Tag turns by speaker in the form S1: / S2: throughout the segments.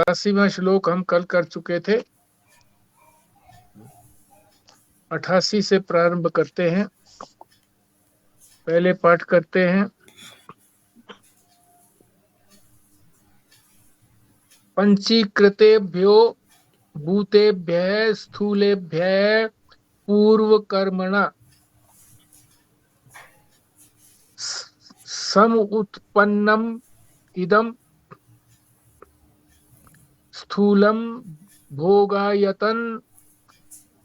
S1: 88वां श्लोक हम कल कर चुके थे। 88 से प्रारंभ करते हैं। पहले पाठ करते हैं। पंचीकृतेभ्यो भूतेभ्यः स्थूलेभ्यः पूर्वकर्मणा समुत्पन्नम इदम स्थूलम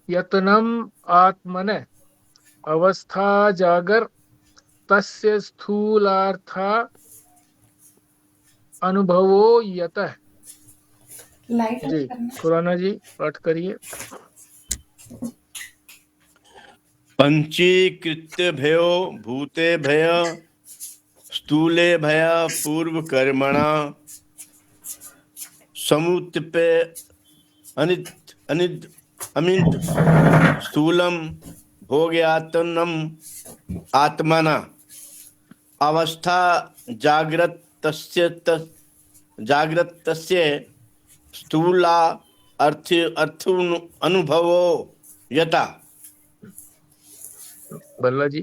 S1: यतनम आत्मनः अवस्था जागर तस्य स्थूलार्था अनुभवो यतः। जी खुराना जी पाठ करिए।
S2: पंचीकृत्यभ्यो भूतेभ्यः स्थूलेभ्यः पूर्वकर्मणा समुत्पन्नम् अमित स्थूलम भोग्यात्मनम् आत्मना अवस्था जाग्रतस्य स्थूला अर्थ अनुभवो यथा।
S1: बल्ला जी।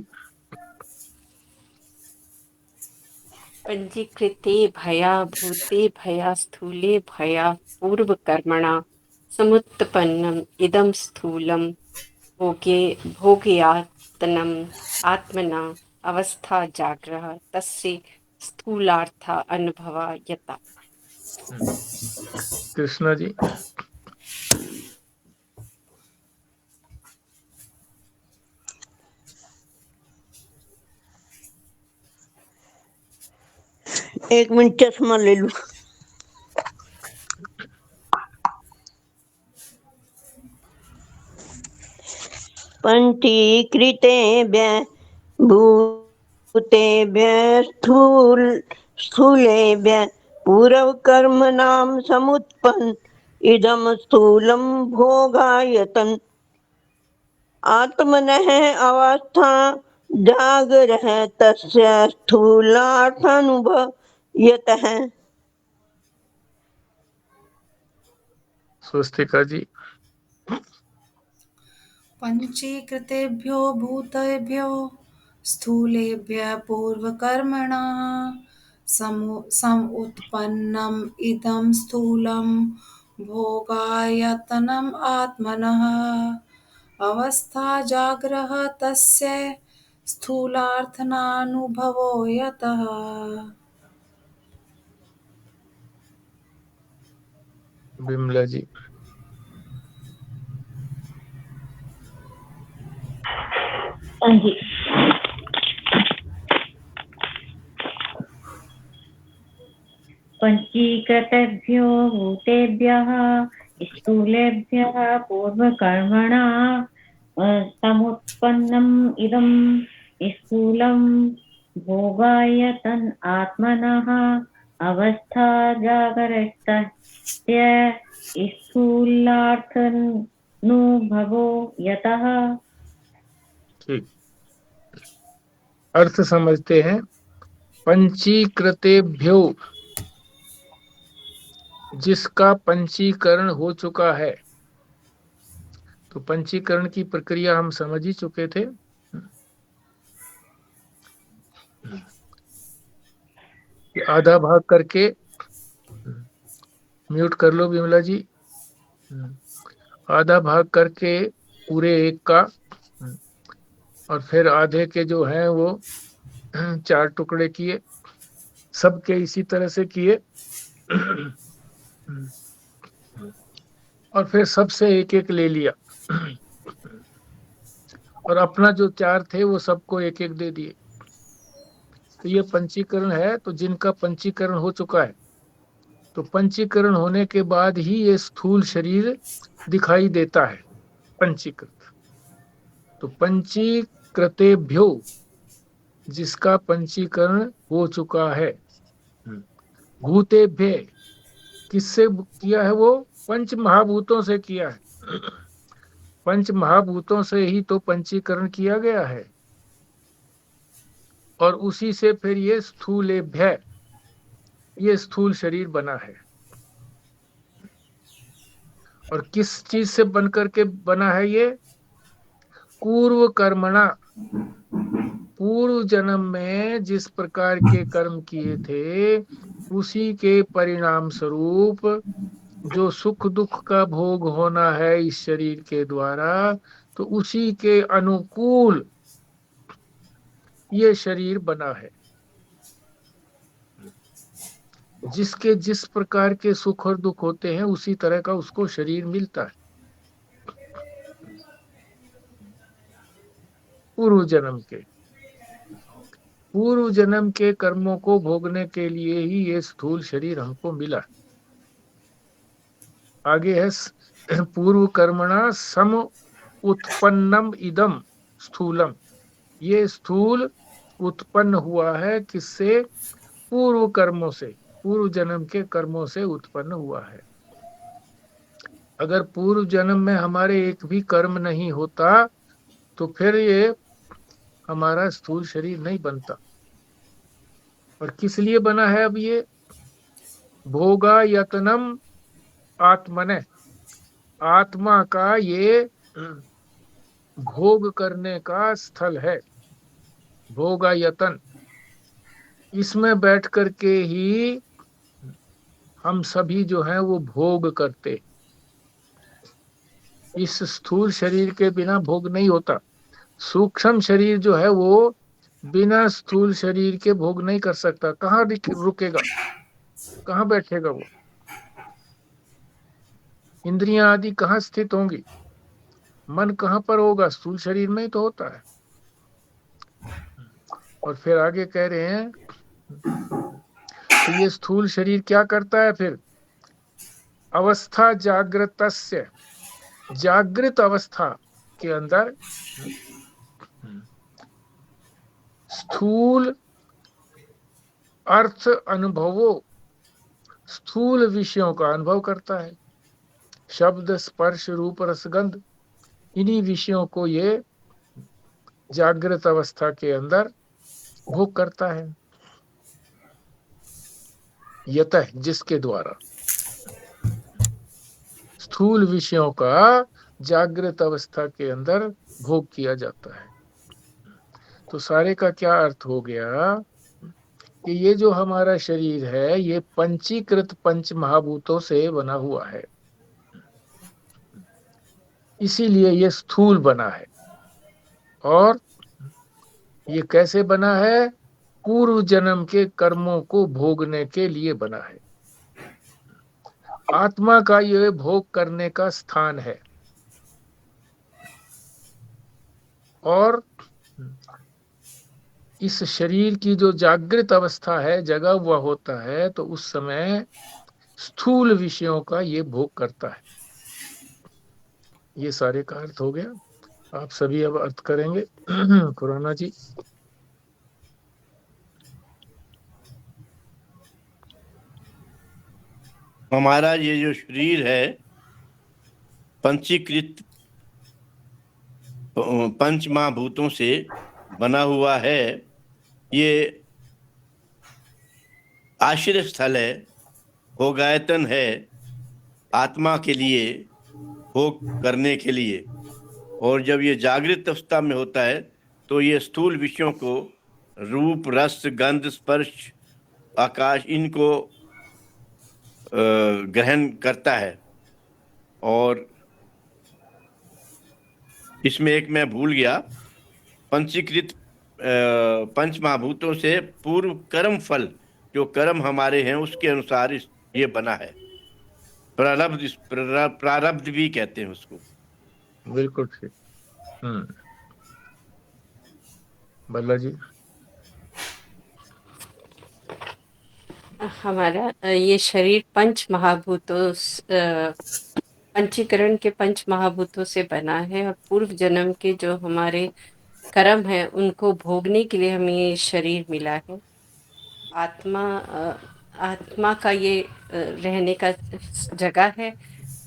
S3: पंजीकृते भया भूते भया स्थूले भया पूर्वकर्मणा समुत्पन्नम इदं स्थूलम भोग्यात्मनम् आत्मना अवस्था जाग्रह तस्य स्थूलार्थ अनुभव यथा।
S1: कृष्णा जी।
S4: एक मिनट चश्मा ले लूं। पंचीकृतेभ्यः भूतेभ्यः स्थूलेभ्यः पूर्वकर्मणां समुत्पन्न इदं स्थूलं भोगायतन आत्मनः अवस्था जागरः तस्य स्थूलार्थानुभव यतः।
S1: स्वस्तिका जी।
S5: पंचीकृतेभ्यो भूतेभ्यो स्थूलेभ्यः पूर्वकर्मणा समुत्पन्नम् इदं स्थूलं भोगायतनम् आत्मनः अवस्था जाग्रह तस्य स्थूलार्थनानुभवो यतः।
S1: बिमला जी।
S6: पंचीकृतेभ्यो भूतेभ्यः स्थूलेभ्यः पूर्वकर्मणा समुत्पन्नम् इदं स्थूलं भोगायतन आत्मनः अवस्था जागरितस्य स्थूलार्थानुभवो यतः।
S1: ठीक, अर्थ समझते हैं। पंचीकृतेभ्यो, जिसका पंचीकरण हो चुका है। तो पंचीकरण की प्रक्रिया हम समझ ही चुके थे। आधा भाग करके म्यूट कर लो विमला जी। आधा भाग करके पूरे एक का, और फिर आधे के जो हैं वो 4 टुकड़े किए, सबके इसी तरह से किए, और फिर सबसे एक एक ले लिया, और अपना जो 4 थे वो सबको एक एक दे दिए। तो ये पंचीकरण है। तो जिनका पंचीकरण हो चुका है, तो पंचीकरण होने के बाद ही ये स्थूल शरीर दिखाई देता है, पंचीकृत। तो पंचीकृतेभ्यो, जिसका पंचीकरण हो चुका है। भूतेभ्य, किससे किया है? वो पंच महाभूतों से किया है। पंच महाभूतों से ही तो पंचीकरण किया गया है, और उसी से फिर ये स्थूलेभ्य, ये स्थूल शरीर बना है। और किस चीज से बनकर के बना है ये? पूर्व कर्मणा, पूर्व जन्म में जिस प्रकार के कर्म किए थे उसी के परिणाम स्वरूप जो सुख दुख का भोग होना है इस शरीर के द्वारा, तो उसी के अनुकूल ये शरीर बना है। जिसके जिस प्रकार के सुख और दुख होते हैं उसी तरह का उसको शरीर मिलता है पूर्व जन्म के। पूर्व जन्म के कर्मों को भोगने के लिए ही ये स्थूल शरीर हमको मिला। आगे है पूर्व कर्मणा सम उत्पन्नम इदम स्थूलम। ये स्थूल उत्पन्न हुआ है किससे? पूर्व कर्मों से, पूर्व जन्म के कर्मों से उत्पन्न हुआ है। अगर पूर्व जन्म में हमारे एक भी कर्म नहीं होता तो फिर ये हमारा स्थूल शरीर नहीं बनता। और किस लिए बना है अब ये? भोगा यतनम आत्मने, आत्मा का ये भोग करने का स्थल है। भोगा यतन, इसमें बैठ करके ही हम सभी जो हैं वो भोग करते। इस स्थूल शरीर के बिना भोग नहीं होता। सूक्ष्म शरीर जो है वो बिना स्थूल शरीर के भोग नहीं कर सकता। कहाँ रुकेगा, कहाँ बैठेगा वो? इंद्रियां आदि कहाँ स्थित होंगी? मन कहाँ पर होगा? स्थूल शरीर में ही तो होता है। और फिर आगे कह रहे हैं तो ये स्थूल शरीर क्या करता है फिर? अवस्था जागृतस्य, जागृत अवस्था के अंदर स्थूल अर्थ अनुभवो, स्थूल विषयों का अनुभव करता है। शब्द स्पर्श रूप रसगंध, इन्हीं विषयों को ये जागृत अवस्था के अंदर भोग करता है। यतः, जिसके द्वारा स्थूल विषयों का जागृत अवस्था के अंदर भोग किया जाता है। तो सारे का क्या अर्थ हो गया कि ये जो हमारा शरीर है ये पंचीकृत पंच महाभूतों से बना हुआ है, इसीलिए ये स्थूल बना है। और ये कैसे बना है? पूर्व जन्म के कर्मों को भोगने के लिए बना है। आत्मा का ये भोग करने का स्थान है। और इस शरीर की जो जागृत अवस्था है, जगा हुआ होता है, तो उस समय स्थूल विषयों का ये भोग करता है। ये सारे का अर्थ हो गया। आप सभी अब अर्थ करेंगे। खुराना जी।
S2: हमारा ये जो शरीर है पंचीकृत पंच महाभूतों से बना हुआ है। ये आश्रय स्थल है, भोगायतन है, आत्मा के लिए, भोग करने के लिए। और जब ये जागृत अवस्था में होता है तो ये स्थूल विषयों को, रूप रस गंध स्पर्श आकाश, इनको ग्रहण करता है। और इसमें एक मैं भूल गया, पंचीकृत पंच महाभूतों से पूर्व कर्म फल, जो कर्म हमारे हैं उसके अनुसार ये बना है। प्रारब्ध, प्रारब्ध भी कहते हैं उसको।
S1: बिल्कुल ठीक। बल्ला जी।
S3: हमारा ये शरीर पंच महाभूतों पंचीकरण के पंच महाभूतों से बना है। और पूर्व जन्म के जो हमारे कर्म है उनको भोगने के लिए हमें ये शरीर मिला है। आत्मा का ये रहने का जगह है।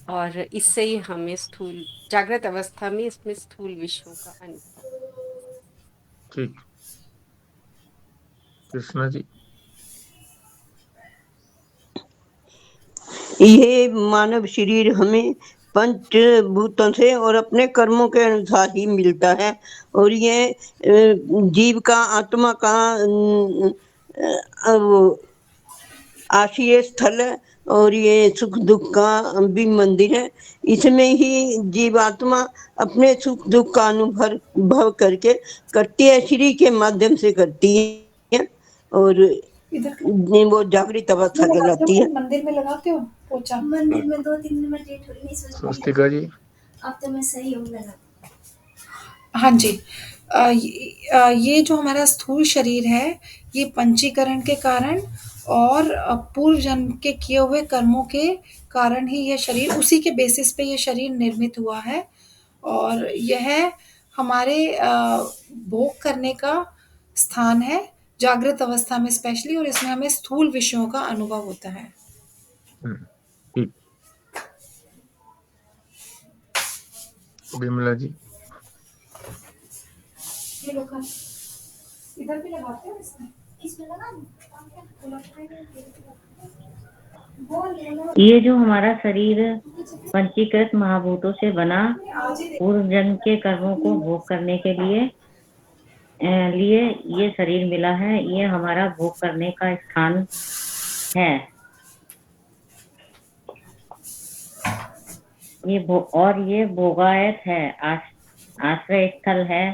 S3: और इससे ही हमें स्थूल जागृत अवस्था में इसमें स्थूल विषयों का अनुभव।
S1: ठीक। कृष्णा जी।
S4: ये मानव शरीर हमें पंचभूतों से और अपने कर्मों के अनुसार ही मिलता है। और ये जीव का आत्मा का वो आश्रय स्थल है और ये सुख दुख का भी मंदिर है। इसमें ही जीवात्मा अपने सुख दुख का अनुभव करके करती है, श्री के माध्यम से करती है और वो जागृत अवस्था कहलाती है।
S5: मंदिर में लगाते हो पोछा?
S7: मंदिर में 2-3 दिन में डेट हुई नहीं सोच
S1: स्वस्तिका जी।
S7: अब तो मैं सही हूँ लगा।
S5: हाँ जी। ये जो हमारा स्थूल शरीर है, ये पंचीकरण के कारण और पूर्व जन्म के किए हुए कर्मों के कारण ही यह शरीर, उसी के बेसिस पे ये शरीर निर्मित हुआ है। और यह हमारे भोग करने का स्थान है, जागृत अवस्था में स्पेशली, और इसमें हमें स्थूल विषयों का अनुभव होता है।
S1: ठीक। विमला जी।
S5: ये लोग इधर भी लगाते हैं इसमें
S7: लगा
S6: ये जो हमारा शरीर पंचीकृत महाभूतों से बना पूर्व जन्म के कर्मों को भोग करने के लिए ये शरीर मिला है, ये हमारा भोग करने का स्थान है। ये भोगायत है, आश्रय स्थल है।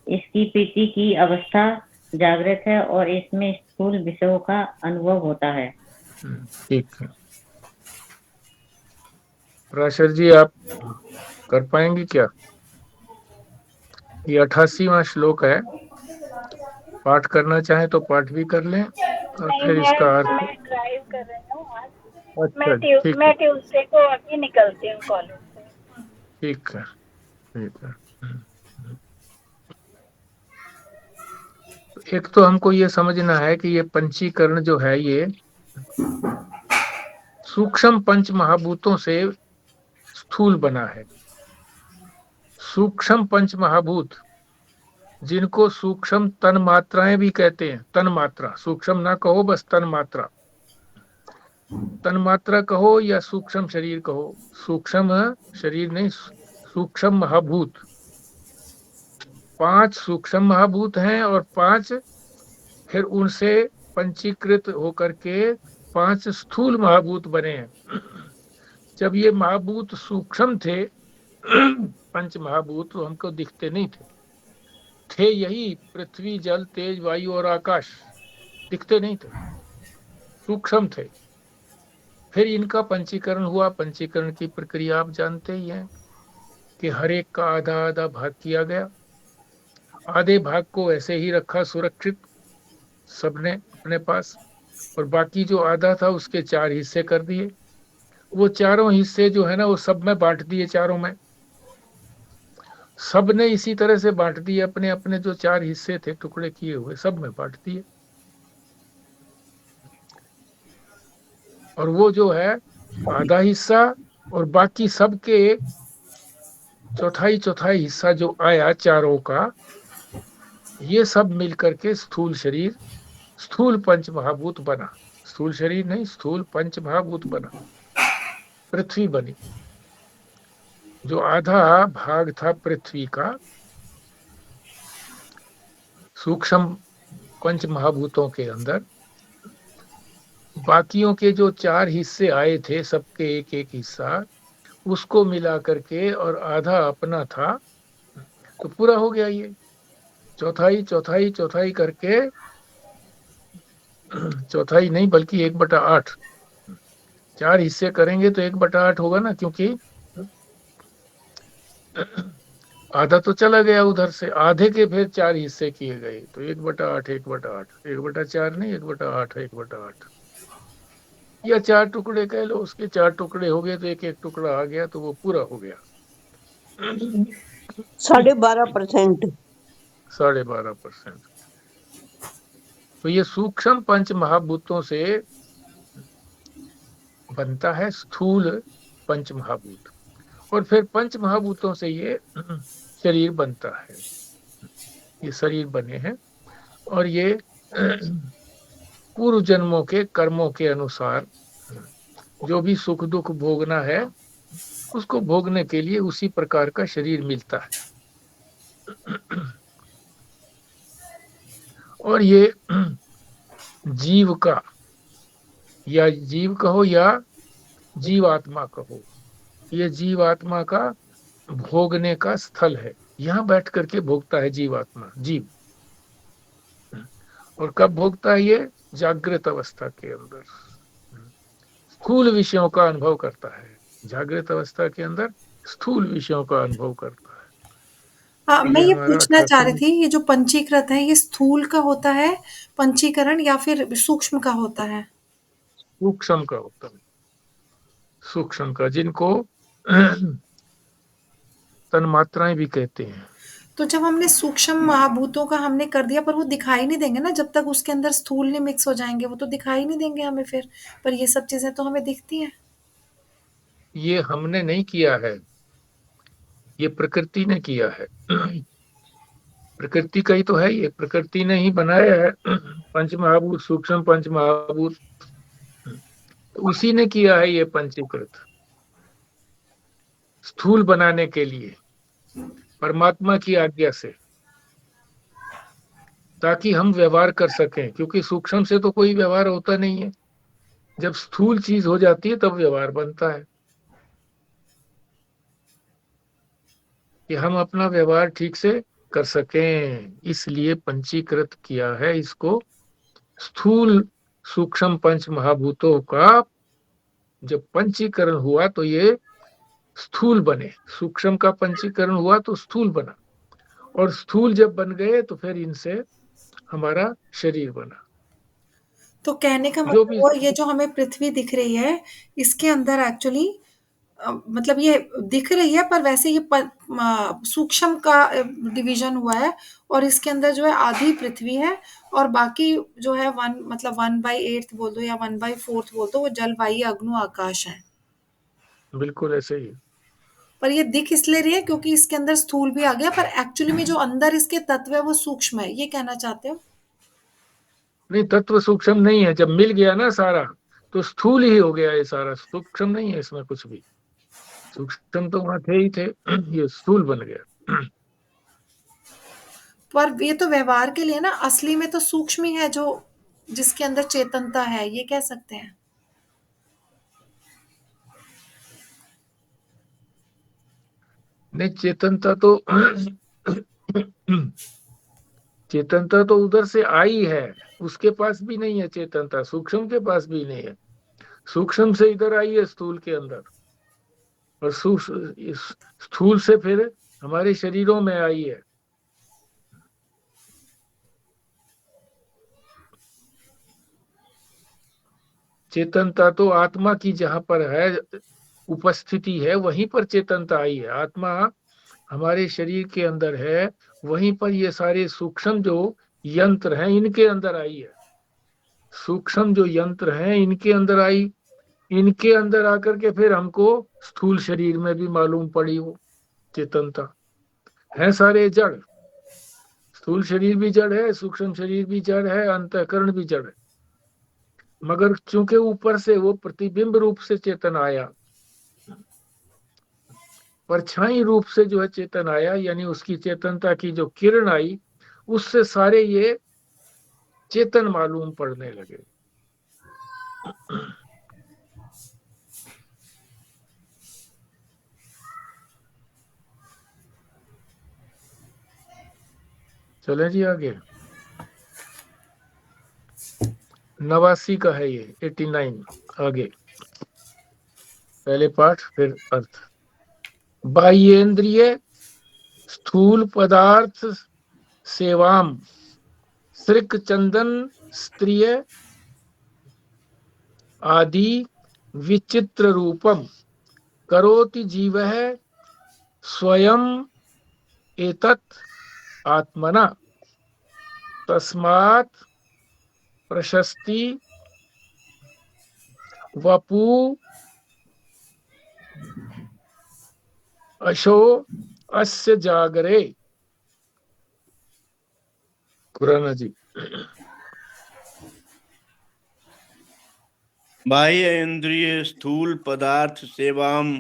S6: इसकी प्रीति की अवस्था जागृत है और इसमें स्थूल विषयों का अनुभव होता है।
S1: ठीक है। पराशर जी, आप कर पाएंगे क्या? ये 88वां श्लोक है, पाठ करना चाहे तो पाठ भी कर लें और फिर इसका अर्थ।
S8: मैं ड्राइव कर रही हूँ आज।
S1: अच्छा, ठीक
S8: मैं ट्यूसडे को अभी निकलती हूँ कॉलेज से।
S1: ठीक है, ठीक है। एक तो हमको ये समझना है कि ये पंचीकरण जो है ये सूक्ष्म पंच महाभूतों से स्थूल बना है। सूक्ष्म पंच महाभूत, जिनको सूक्ष्म तन मात्राएं भी कहते हैं। तन मात्रा, सूक्ष्म ना कहो, बस तन मात्रा। तन मात्रा कहो या सूक्ष्म शरीर कहो, सूक्ष्म शरीर नहीं, सूक्ष्म महाभूत। 5 सूक्ष्म महाभूत हैं और 5 फिर उनसे पंचीकृत होकर के 5 स्थूल महाभूत बने हैं। जब ये महाभूत सूक्ष्म थे, पंच महाभूत, तो हमको दिखते नहीं थे यही पृथ्वी, जल, तेज, वायु और आकाश। दिखते नहीं थे, सूक्ष्म थे। फिर इनका पंचीकरण हुआ। पंचीकरण की प्रक्रिया आप जानते ही हैं कि हर एक का आधा आधा भाग किया गया। आधे भाग को ऐसे ही रखा सुरक्षित सबने अपने पास, और बाकी जो आधा था उसके 4 हिस्से कर दिए। वो चारों हिस्से जो है ना, वो सब में बांट दिए। चारों में सब ने इसी तरह से बांट दिए, अपने अपने जो 4 हिस्से थे टुकड़े किए हुए, सब में बांट दिए। और वो जो है आधा हिस्सा और बाकी सबके चौथाई चौथाई हिस्सा जो आया चारों का, ये सब मिलकर के स्थूल शरीर, स्थूल पंच महाभूत बना। स्थूल शरीर नहीं, स्थूल पंच महाभूत बना, पृथ्वी बनी। जो आधा भाग था पृथ्वी का सूक्ष्म पंच महाभूतों के अंदर, बाकियों के जो 4 हिस्से आए थे, सबके एक एक हिस्सा, उसको मिला करके और आधा अपना था, तो पूरा हो गया। ये चौथाई चौथाई चौथाई करके, चौथाई नहीं बल्कि 1/8, 4 हिस्से करेंगे तो 1/8 होगा ना, क्योंकि आधा तो चला गया उधर से, आधे के फिर 4 हिस्से किए गए, तो 1/8 1/8, 1/4 नहीं, 1/8 1/8, या 4 टुकड़े कह लो, उसके 4 टुकड़े हो गए तो एक एक टुकड़ा आ गया, तो वो पूरा हो गया।
S4: 12.5%।
S1: 12.5%। तो ये सूक्ष्म पंच महाभूतों से बनता है स्थूल पंच महाभूत, और फिर पंच महाभूतों से ये शरीर बनता है। ये शरीर बने हैं और ये पूर्व जन्मों के कर्मों के अनुसार जो भी सुख दुख भोगना है उसको भोगने के लिए उसी प्रकार का शरीर मिलता है। और ये जीव का, या जीव कहो या जीवात्मा कहो, ये जीवात्मा का भोगने का स्थल है। यहाँ बैठ करके भोगता है जीवात्मा, जीव। और कब भोगता है? ये जागृत अवस्था के अंदर स्थूल विषयों का अनुभव करता है। जागृत अवस्था के अंदर स्थूल विषयों का अनुभव करता है।
S5: हाँ, मैं
S1: ये
S5: ये
S1: हमारा
S5: पूछना चाह रही
S1: 88
S5: थी, ये जो पंचीकृत है, ये स्थूल का होता है पंचीकरण या फिर सूक्ष्म का होता है?
S1: सूक्ष्म का होता है, सूक्ष्म का, जिनको तन्मात्राएं भी कहते हैं।
S5: तो जब हमने सूक्ष्म महाभूतों का हमने कर दिया, पर वो दिखाई नहीं देंगे ना जब तक उसके अंदर स्थूल नहीं मिक्स हो जाएंगे, वो तो दिखाई नहीं देंगे हमें फिर। पर ये सब चीजें तो हमें दिखती हैं।
S1: ये हमने नहीं किया है, ये प्रकृति ने किया है। प्रकृति का ही तो है, ये प्रकृति ने ही बनाया है। पंच महाभूत, सूक्ष्म पंच महाभूत, तो उसी ने किया है ये पंचीकृत, स्थूल बनाने के लिए, परमात्मा की आज्ञा से, ताकि हम व्यवहार कर सकें। क्योंकि सूक्ष्म से तो कोई व्यवहार होता नहीं है, जब स्थूल चीज हो जाती है तब व्यवहार बनता है, कि हम अपना व्यवहार ठीक से कर सकें। इसलिए पंचीकृत किया है इसको। स्थूल सूक्ष्म पंच महाभूतों का जब पंचीकरण हुआ तो ये स्थूल बने। सूक्ष्म का पंचीकरण हुआ तो स्थूल बना, और स्थूल जब बन गए तो फिर इनसे हमारा शरीर बना।
S5: तो कहने का
S1: जो
S5: मतलब
S1: भी
S5: हुआ, ये जो हमें पृथ्वी दिख रही है, इसके अंदर एक्चुअली मतलब ये दिख रही है, पर वैसे ये सूक्ष्म का डिवीजन हुआ है, और इसके अंदर जो है आधी पृथ्वी है, और बाकी जो है वन मतलब 1/8 बोल दो या 1/4 बोल दो, वो जल वायु अग्नि आकाश है।
S1: बिल्कुल ऐसे ही।
S5: पर ये दिख इसलिए रही है क्योंकि इसके अंदर स्थूल भी आ गया, पर एक्चुअली में जो अंदर इसके तत्व है वो सूक्ष्म है, ये कहना चाहते हो?
S1: नहीं, तत्व सूक्ष्म नहीं है। जब मिल गया ना सारा, तो स्थूल ही हो गया ये सारा, सूक्ष्म नहीं है इसमें कुछ भी। सूक्ष्म तो वहां थे ही थे, ये स्थूल बन गया।
S5: पर ये तो व्यवहार के लिए ना, असली में तो सूक्ष्म ही है जो जिसके अंदर चेतनता है, ये कह सकते हैं।
S1: नहीं, चेतनता तो चेतनता तो उधर से आई है, उसके पास भी नहीं है चेतनता, सूक्ष्म के पास भी नहीं है। सूक्ष्म से इधर आई है स्थूल के अंदर, और इस स्थूल से फिर हमारे शरीरों में आई है। चेतनता तो आत्मा की जहां पर है उपस्थिति है, वहीं पर चेतनता आई है। आत्मा हमारे शरीर के अंदर है, वहीं पर ये सारे सूक्ष्म जो यंत्र हैं इनके अंदर आई है। सूक्ष्म जो यंत्र हैं इनके अंदर आई, इनके अंदर आकर के फिर हमको स्थूल शरीर में भी मालूम पड़ी वो चेतनता। है सारे जड़, स्थूल शरीर भी जड़ है, सूक्ष्म शरीर भी जड़ है, अंतःकरण भी जड़ है। मगर चूंकि ऊपर से वो प्रतिबिंब रूप से चेतन आया, परछाई रूप से जो है चेतन आया, यानी उसकी चेतनता की जो किरण आई, उससे सारे ये चेतन मालूम पड़ने लगे। चले जी आगे। 89 का है ये, 89 आगे, पहले पाठ फिर अर्थ। बाह्येंद्रिय स्थूल पदार्थ सेवाम सृक चंदन स्त्रिय आदि विचित्र रूपम करोति जीवः स्वयं एतत् आत्मना तस्मात् प्रशस्ति वपु अशो अस्य जागरे। खुराना जी।
S2: बाह्य इंद्रिय स्थूल पदार्थ सेवाम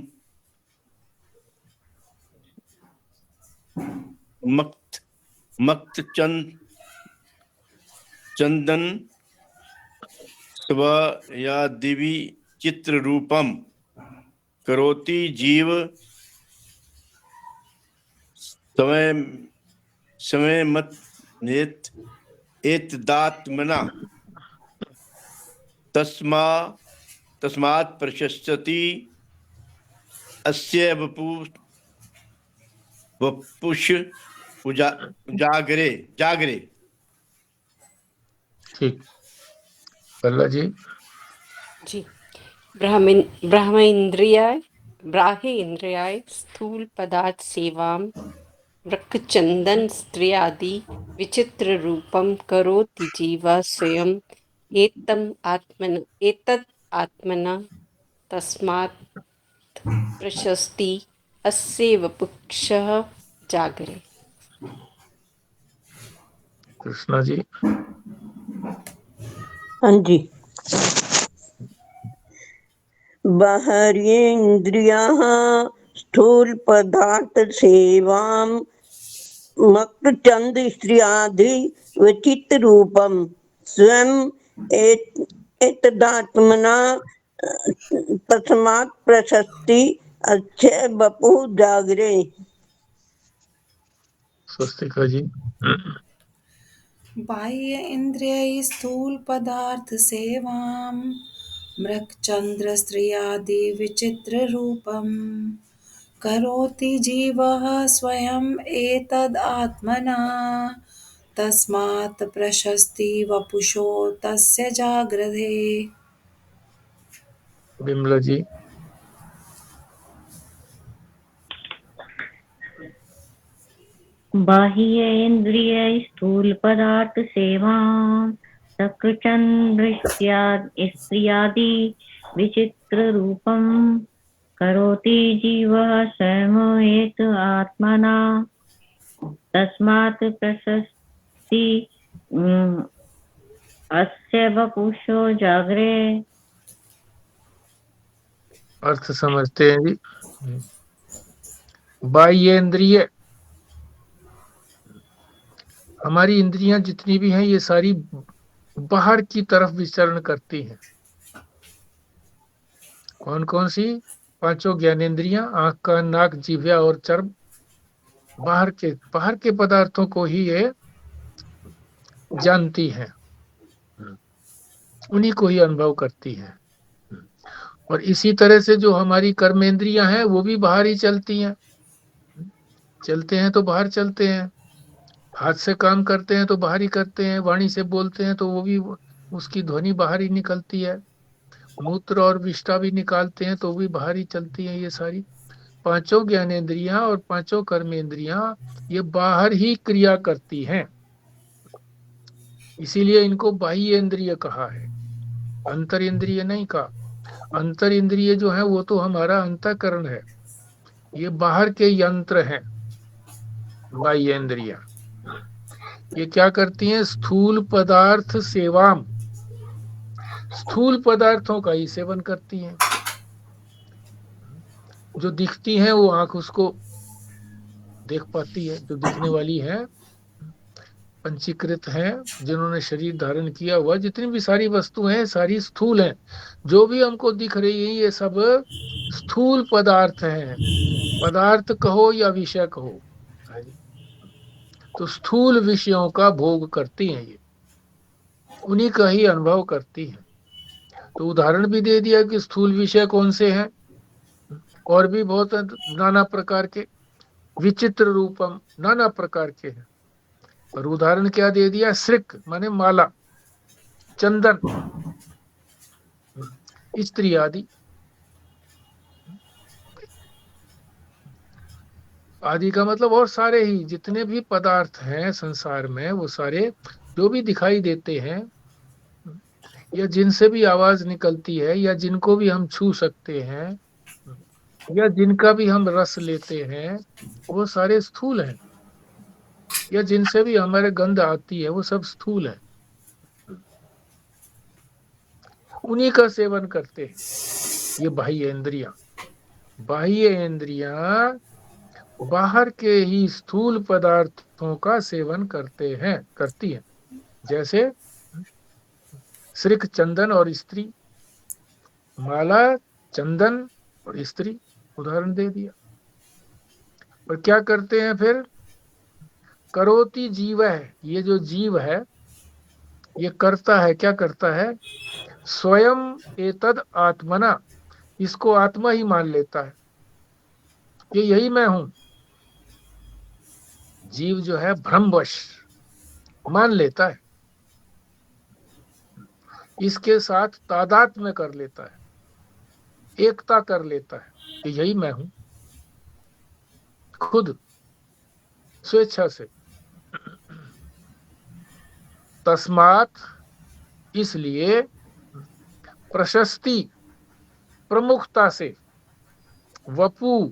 S2: मक्त मक्त चंदन स्व या दिवी चित्र रूपम करोति जीव समय समय मत नेत एतदात्मना तस्मात् प्रशस्ति अस्य वपुष जागरे जागरे।
S1: ठीक, पल्ला जी।
S3: जी। ब्रह्मेन्द्रियाय स्थूल पदार्थ सेवां मृक्चंदन स्त्रियादि विचित्र रूपम करोति जीवा स्वयं एतद् आत्मना तस्मात् प्रशस्ति अस्य वपुषः जागरे।
S1: कृष्णा जी।
S4: हाँ जी। बाह्येन्द्रियाः स्थूल पदार्थ सेवां मकरचंद स्त्रियादि विचित्र रूपम स्वयं एतदात्मना तस्मात् प्रशस्ति अक्षय बपु जागरे।
S1: स्वस्तिका जी।
S5: बाह्य इंद्रिय स्थूल पदार्थ सेवाम मृक्चंद्र स्त्रियादि विचित्र रूपम करोति जीवः स्वयं एतद् आत्मना तस्मात् प्रशस्ति वपुषो तस्य जाग्रते।
S1: विमला जी।
S6: बाह्येन्द्रिय स्थूल पदार्थ सेवां सकृचंद्र स्त्रियादि विचित्र रूपम करोति जीवः स्वयं एत आत्मना तस्मात् प्रशस्ति अस्य वपुषो जागरे।
S1: अर्थ समझते हैं जी। बाह्येंद्रिय, हमारी इंद्रियां जितनी भी हैं ये सारी बाहर की तरफ विचरण करती हैं। कौन कौन सी? पांचों ज्ञानेंद्रियां, आंख कान नाक जिह्वा और चर्म, बाहर के पदार्थों को ही ये जानती हैं, उन्हीं को ही अनुभव करती हैं। और इसी तरह से जो हमारी कर्मेंद्रियां हैं वो भी बाहर ही चलती हैं। चलते हैं तो बाहर चलते हैं, हाथ से काम करते हैं तो बाहर ही करते हैं, वाणी से बोलते हैं तो वो भी उसकी ध्वनि बाहर ही निकलती है, मूत्र और विष्ठा भी निकालते हैं तो भी बाहर ही चलती हैं। ये सारी पांचों ज्ञानेंद्रियां और पांचों कर्मेंद्रियां ये बाहर ही क्रिया करती हैं, इसीलिए इनको बाह्य इंद्रिय कहा है, अंतर इंद्रिय नहीं कहा। अंतर इंद्रिय जो है वो तो हमारा अंतःकरण है, ये बाहर के यंत्र हैं। बाह्य इंद्रियां ये क्या करती हैं? स्थूल पदार्थ सेवाम, स्थूल पदार्थों का ही सेवन करती हैं। जो दिखती हैं वो आंख उसको देख पाती है, जो दिखने वाली है, पंचीकृत हैं, जिन्होंने शरीर धारण किया हुआ, जितनी भी सारी वस्तुएं हैं सारी स्थूल हैं। जो भी हमको दिख रही है ये सब स्थूल पदार्थ हैं। पदार्थ कहो या विषय कहो, तो स्थूल विषयों का भोग करती हैं, ये उन्हीं का ही अनुभव करती हैं। तो उदाहरण भी दे दिया कि स्थूल विषय कौन से हैं, और भी बहुत नाना प्रकार के, विचित्र रूपम नाना प्रकार के हैं। और उदाहरण क्या दे दिया? श्रिक माने माला, चंदन, स्त्री आदि। आदि का मतलब और सारे ही जितने भी पदार्थ हैं संसार में, वो सारे जो भी दिखाई देते हैं या जिनसे भी आवाज निकलती है या जिनको भी हम छू सकते हैं या जिनका भी हम रस लेते हैं, वो सारे स्थूल हैं। या जिनसे भी हमारे गंध आती है वो सब स्थूल है, उन्हीं का सेवन करते हैं ये बाह्य इंद्रियां। बाह्य इंद्रियां बाहर के ही स्थूल पदार्थों का सेवन करती है। जैसे श्रीक चंदन और स्त्री, माला चंदन और स्त्री, उदाहरण दे दिया। और क्या करते हैं फिर? करोति जीव है, ये जो जीव है ये करता है, क्या करता है? स्वयं एतद आत्मना, इसको आत्मा ही मान लेता है, ये यही मैं हूं। जीव जो है भ्रमवश मान लेता है, इसके साथ तादात्म्य कर लेता है, एकता कर लेता है कि यही मैं हूं, खुद स्वेच्छा से। तस्मात, इसलिए, प्रशस्ति, प्रमुखता से, वपु,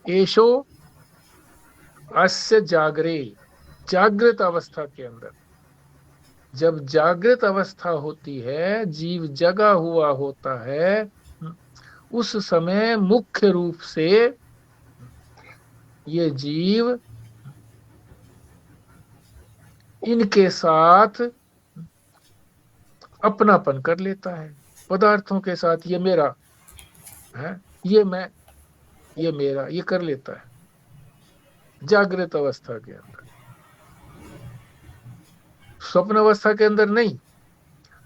S1: एशो अस्य जागरे, जागृत अवस्था के अंदर, जब जागृत अवस्था होती है, जीव जगा हुआ होता है, उस समय मुख्य रूप से ये जीव इनके साथ अपनापन कर लेता है, पदार्थों के साथ। ये मेरा है, ये मैं, ये मेरा, ये कर लेता है जागृत अवस्था के अंदर। स्वप्न अवस्था के अंदर नहीं।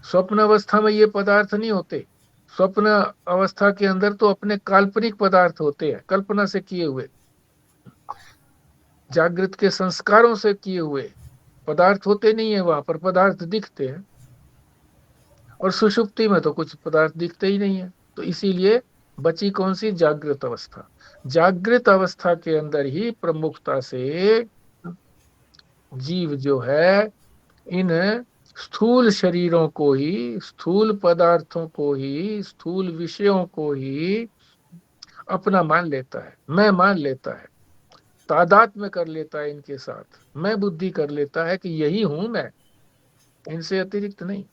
S1: स्वप्न अवस्था में ये पदार्थ नहीं होते। स्वप्न अवस्था के अंदर तो अपने काल्पनिक पदार्थ होते हैं, कल्पना से किए हुए, जागृत के संस्कारों से किए हुए पदार्थ होते नहीं है, वहां पर पदार्थ दिखते हैं। और सुषुप्ति में तो कुछ पदार्थ दिखते ही नहीं है। तो इसीलिए बची कौन सी? जागृत अवस्था। जागृत अवस्था के अंदर ही प्रमुखता से जीव जो है इन स्थूल शरीरों को ही, स्थूल पदार्थों को ही, स्थूल विषयों को ही अपना मान लेता है, मैं मान लेता है, तादात्म्य कर लेता है इनके साथ, मैं बुद्धि कर लेता है कि यही हूं मैं, इनसे अतिरिक्त नहीं।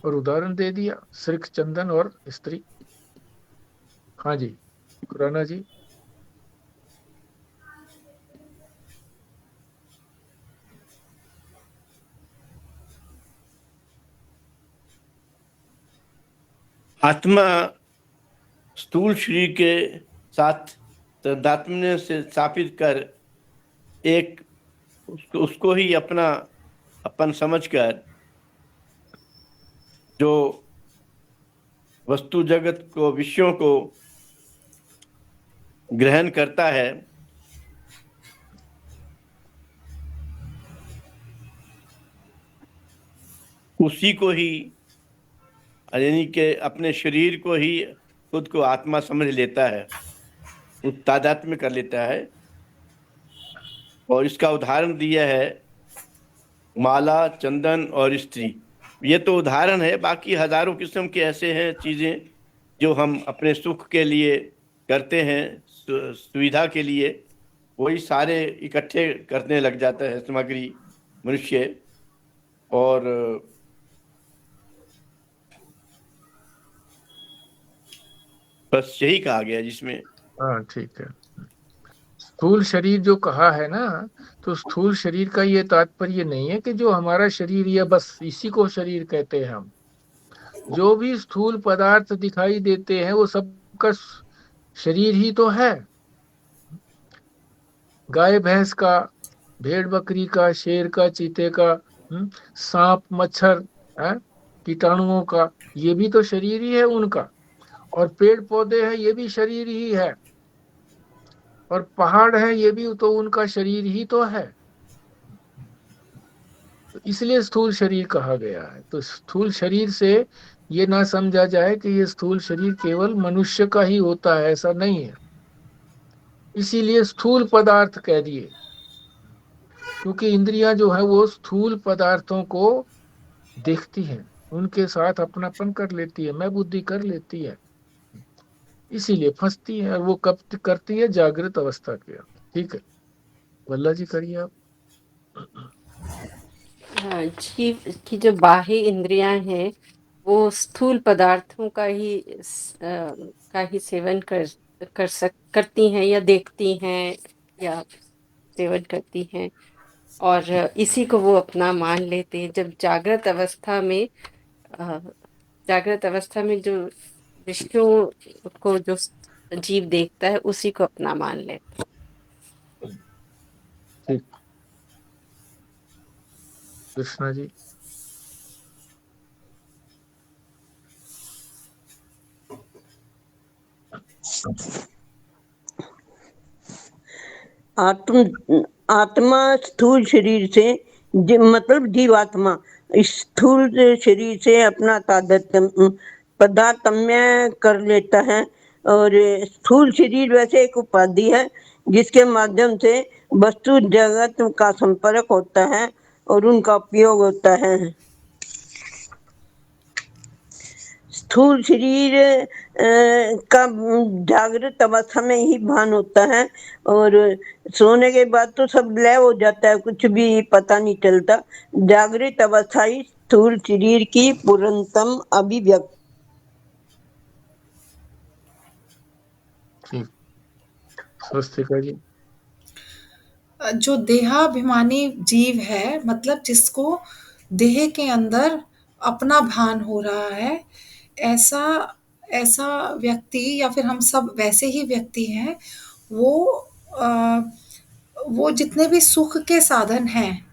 S1: और उदाहरण दे दिया, श्रीक चंदन और स्त्री। हाँ जी खुराना जी।
S2: आत्मा स्थूल शरीर के साथ तादात्म्य से स्थापित कर एक उसको ही अपना अपन समझकर जो वस्तु जगत को, विषयों को ग्रहण करता है, उसी को ही, यानी कि अपने शरीर को ही खुद को आत्मा समझ लेता है, उस तादात्म्य कर लेता है। और इसका उदाहरण दिया है माला, चंदन और स्त्री। ये तो उदाहरण है, बाकी हजारों किस्म के ऐसे हैं चीजें जो हम अपने सुख के लिए करते हैं, सुविधा के लिए, वही सारे इकट्ठे करने लग जाता है सामग्री मनुष्य। और बस यही कहा गया जिसमें।
S1: हाँ ठीक है। स्थूल शरीर जो कहा है ना, तो स्थूल शरीर का ये तात्पर्य नहीं है कि जो हमारा शरीर, ये बस इसी को शरीर कहते हैं हम। जो भी स्थूल पदार्थ दिखाई देते हैं वो सबका शरीर ही तो है। गाय भैंस का, भेड़ बकरी का, शेर का, चीते का, सांप मच्छर, कीटाणुओं का, ये भी तो शरीर ही है उनका। और पेड़ पौधे हैं, ये भी शरीर ही है। और पहाड़ है, ये भी तो उनका शरीर ही तो है। तो इसलिए स्थूल शरीर कहा गया है। तो स्थूल शरीर से ये ना समझा जाए कि ये स्थूल शरीर केवल मनुष्य का ही होता है, ऐसा नहीं है। इसीलिए स्थूल पदार्थ कह दिए, क्योंकि इंद्रियां जो है वो स्थूल पदार्थों को देखती हैं, उनके साथ अपनापन कर लेती है, मैं बुद्धि कर लेती है, इसीलिए फंसती है। और वो कब करती है? जागृत अवस्था के अंदर। ठीक है, वल्ला जी करिए आप।
S3: जीव की जो बाह्य इंद्रियां हैं वो स्थूल पदार्थों का ही सेवन करती हैं या देखती हैं या सेवन करती हैं, और इसी को वो अपना मान लेते हैं। जब अ, जागृत अवस्था में जो विषयों को जो जीव देखता है उसी को अपना मान लेता है।
S1: ठीक। कृष्णा जी।
S4: आत्मा स्थूल शरीर से मतलब जीवात्मा इस स्थूल शरीर से अपना पदार्थम्य कर लेता है, और स्थूल शरीर वैसे एक उपाधि है जिसके माध्यम से वस्तु जगत का संपर्क होता है और उनका उपयोग होता है। स्थूल शरीर का जागृत अवस्था में ही भान होता है, और सोने के बाद तो सब लय हो जाता है, कुछ भी पता नहीं चलता। जागृत अवस्था ही स्थूल शरीर की पूर्णतम अभिव्यक्ति।
S1: ठीक। स्वस्तिका जी।
S5: जो देहाभिमानी जीव है, मतलब जिसको देह के अंदर अपना भान हो रहा है, ऐसा ऐसा व्यक्ति या फिर हम सब वैसे ही व्यक्ति हैं। वो जितने भी सुख के साधन हैं,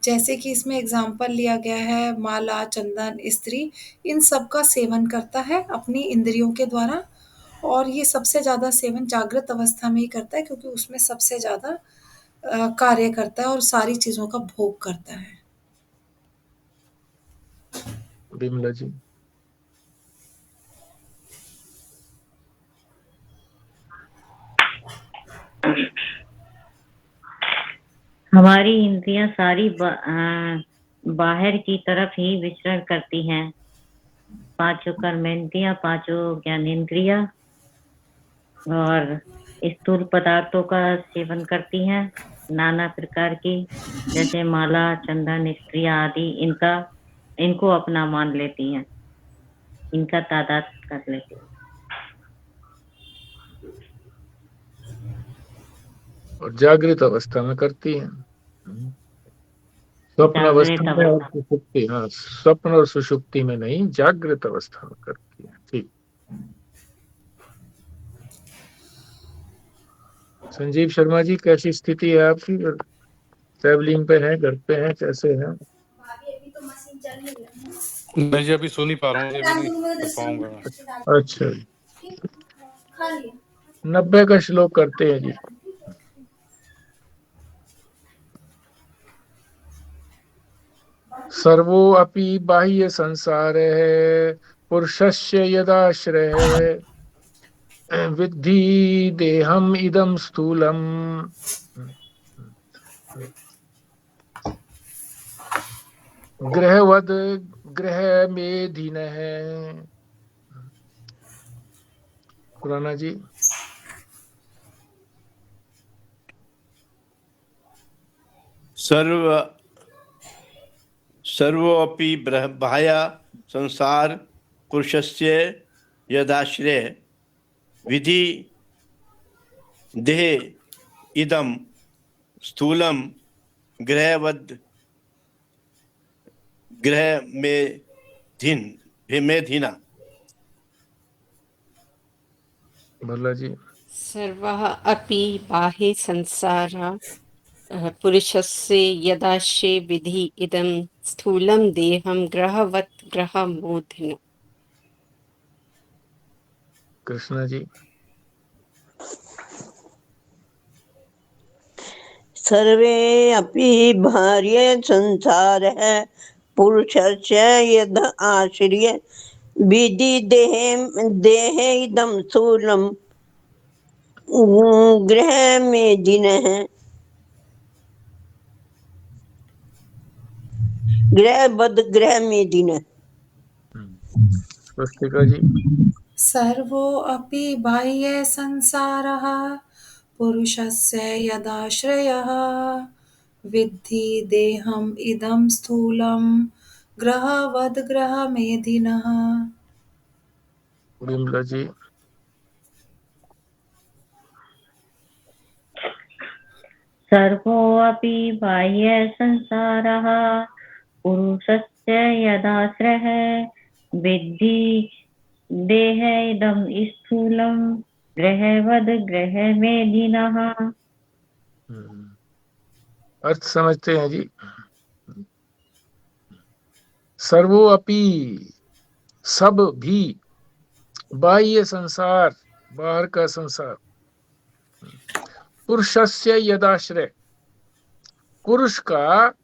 S5: जैसे कि इसमें एग्जाम्पल लिया गया है माला, चंदन, स्त्री, इन सब का सेवन करता है अपनी इंद्रियों के द्वारा, और ये सबसे ज़्यादा सेवन जागृत अवस्था में ही करता है, क्योंकि उसमें सबसे ज़्यादा कार्य करता है और सारी चीज़ों का भोग करता है।
S1: बिमला जी।
S6: हमारी इंद्रियां सारी बाहर की तरफ ही विचरण करती हैं। पांचों कर्मेंद्रियां, पांचों ज्ञानेंद्रियां और स्थूल पदार्थों का सेवन करती हैं, नाना प्रकार की, जैसे माला, चंदन, स्त्रियां आदि। इनको अपना मान लेती हैं, इनका तादाद कर लेती हैं।
S1: और जागृत अवस्था में करती हैं। स्वप्न अवस्था में और सुषुप्ति, हाँ, स्वप्न और सुषुप्ति में नहीं, जागृत अवस्था में करती है। ठीक। संजीव शर्मा जी, कैसी स्थिति है आपकी? ट्रेवलिंग पे है, घर पे है, कैसे है?
S7: अभी तो मशीन चल रही है।
S9: मैं जी अभी सो नहीं पा रहा हूँ, अभी नहीं कर पाऊंगा।
S1: अच्छा, 90 का श्लोक करते हैं जी। सर्वो अपि बाह्य संसारे पुरुषस्य यदाश्रये विद्धि देहम इदम स्थूलम गृहवद गृह मेधिनः। खुराना जी।
S2: सर्वोऽपि बाह्य संसार पुरुषस्य यदाश्रय विधि देह इदम स्थूलम गृहवद गृह मेधिना।
S1: भला जी।
S3: सर्वः अपि बाह्य संसारः पुरुषस्य यदाश्रये विधि इदं स्थूलं देहं ग्रहवत् ग्रहमोधिन।
S1: कृष्णा जी।
S4: सर्वे अपि बाह्य संसारः पुरुषस्य यद आश्रय विधि देह इदं स्थूलं गृह मेधिनः। गृहवद गृह मेधिनः।
S1: स्वस्तिका जी।
S5: सर्वो अपि बाह्य संसारः पुरुषस्य यदाश्रयः विद्धि देहम् इदं स्थूलं ग्रहवद ग्रह मेधिनः।
S1: विमला जी।
S6: सर्वोऽपि बाह्य संसारः पुरुषस्य यदाश्रयः विद्धि देह इदं स्थूलं ग्रहवद ग्रहमेधिनः।
S1: अर्थ समझते हैं जी। सर्वो अपि, सब भी, बाह्य संसार, बाहर का संसार, पुरुषस्य यदाश्रय, पुरुष का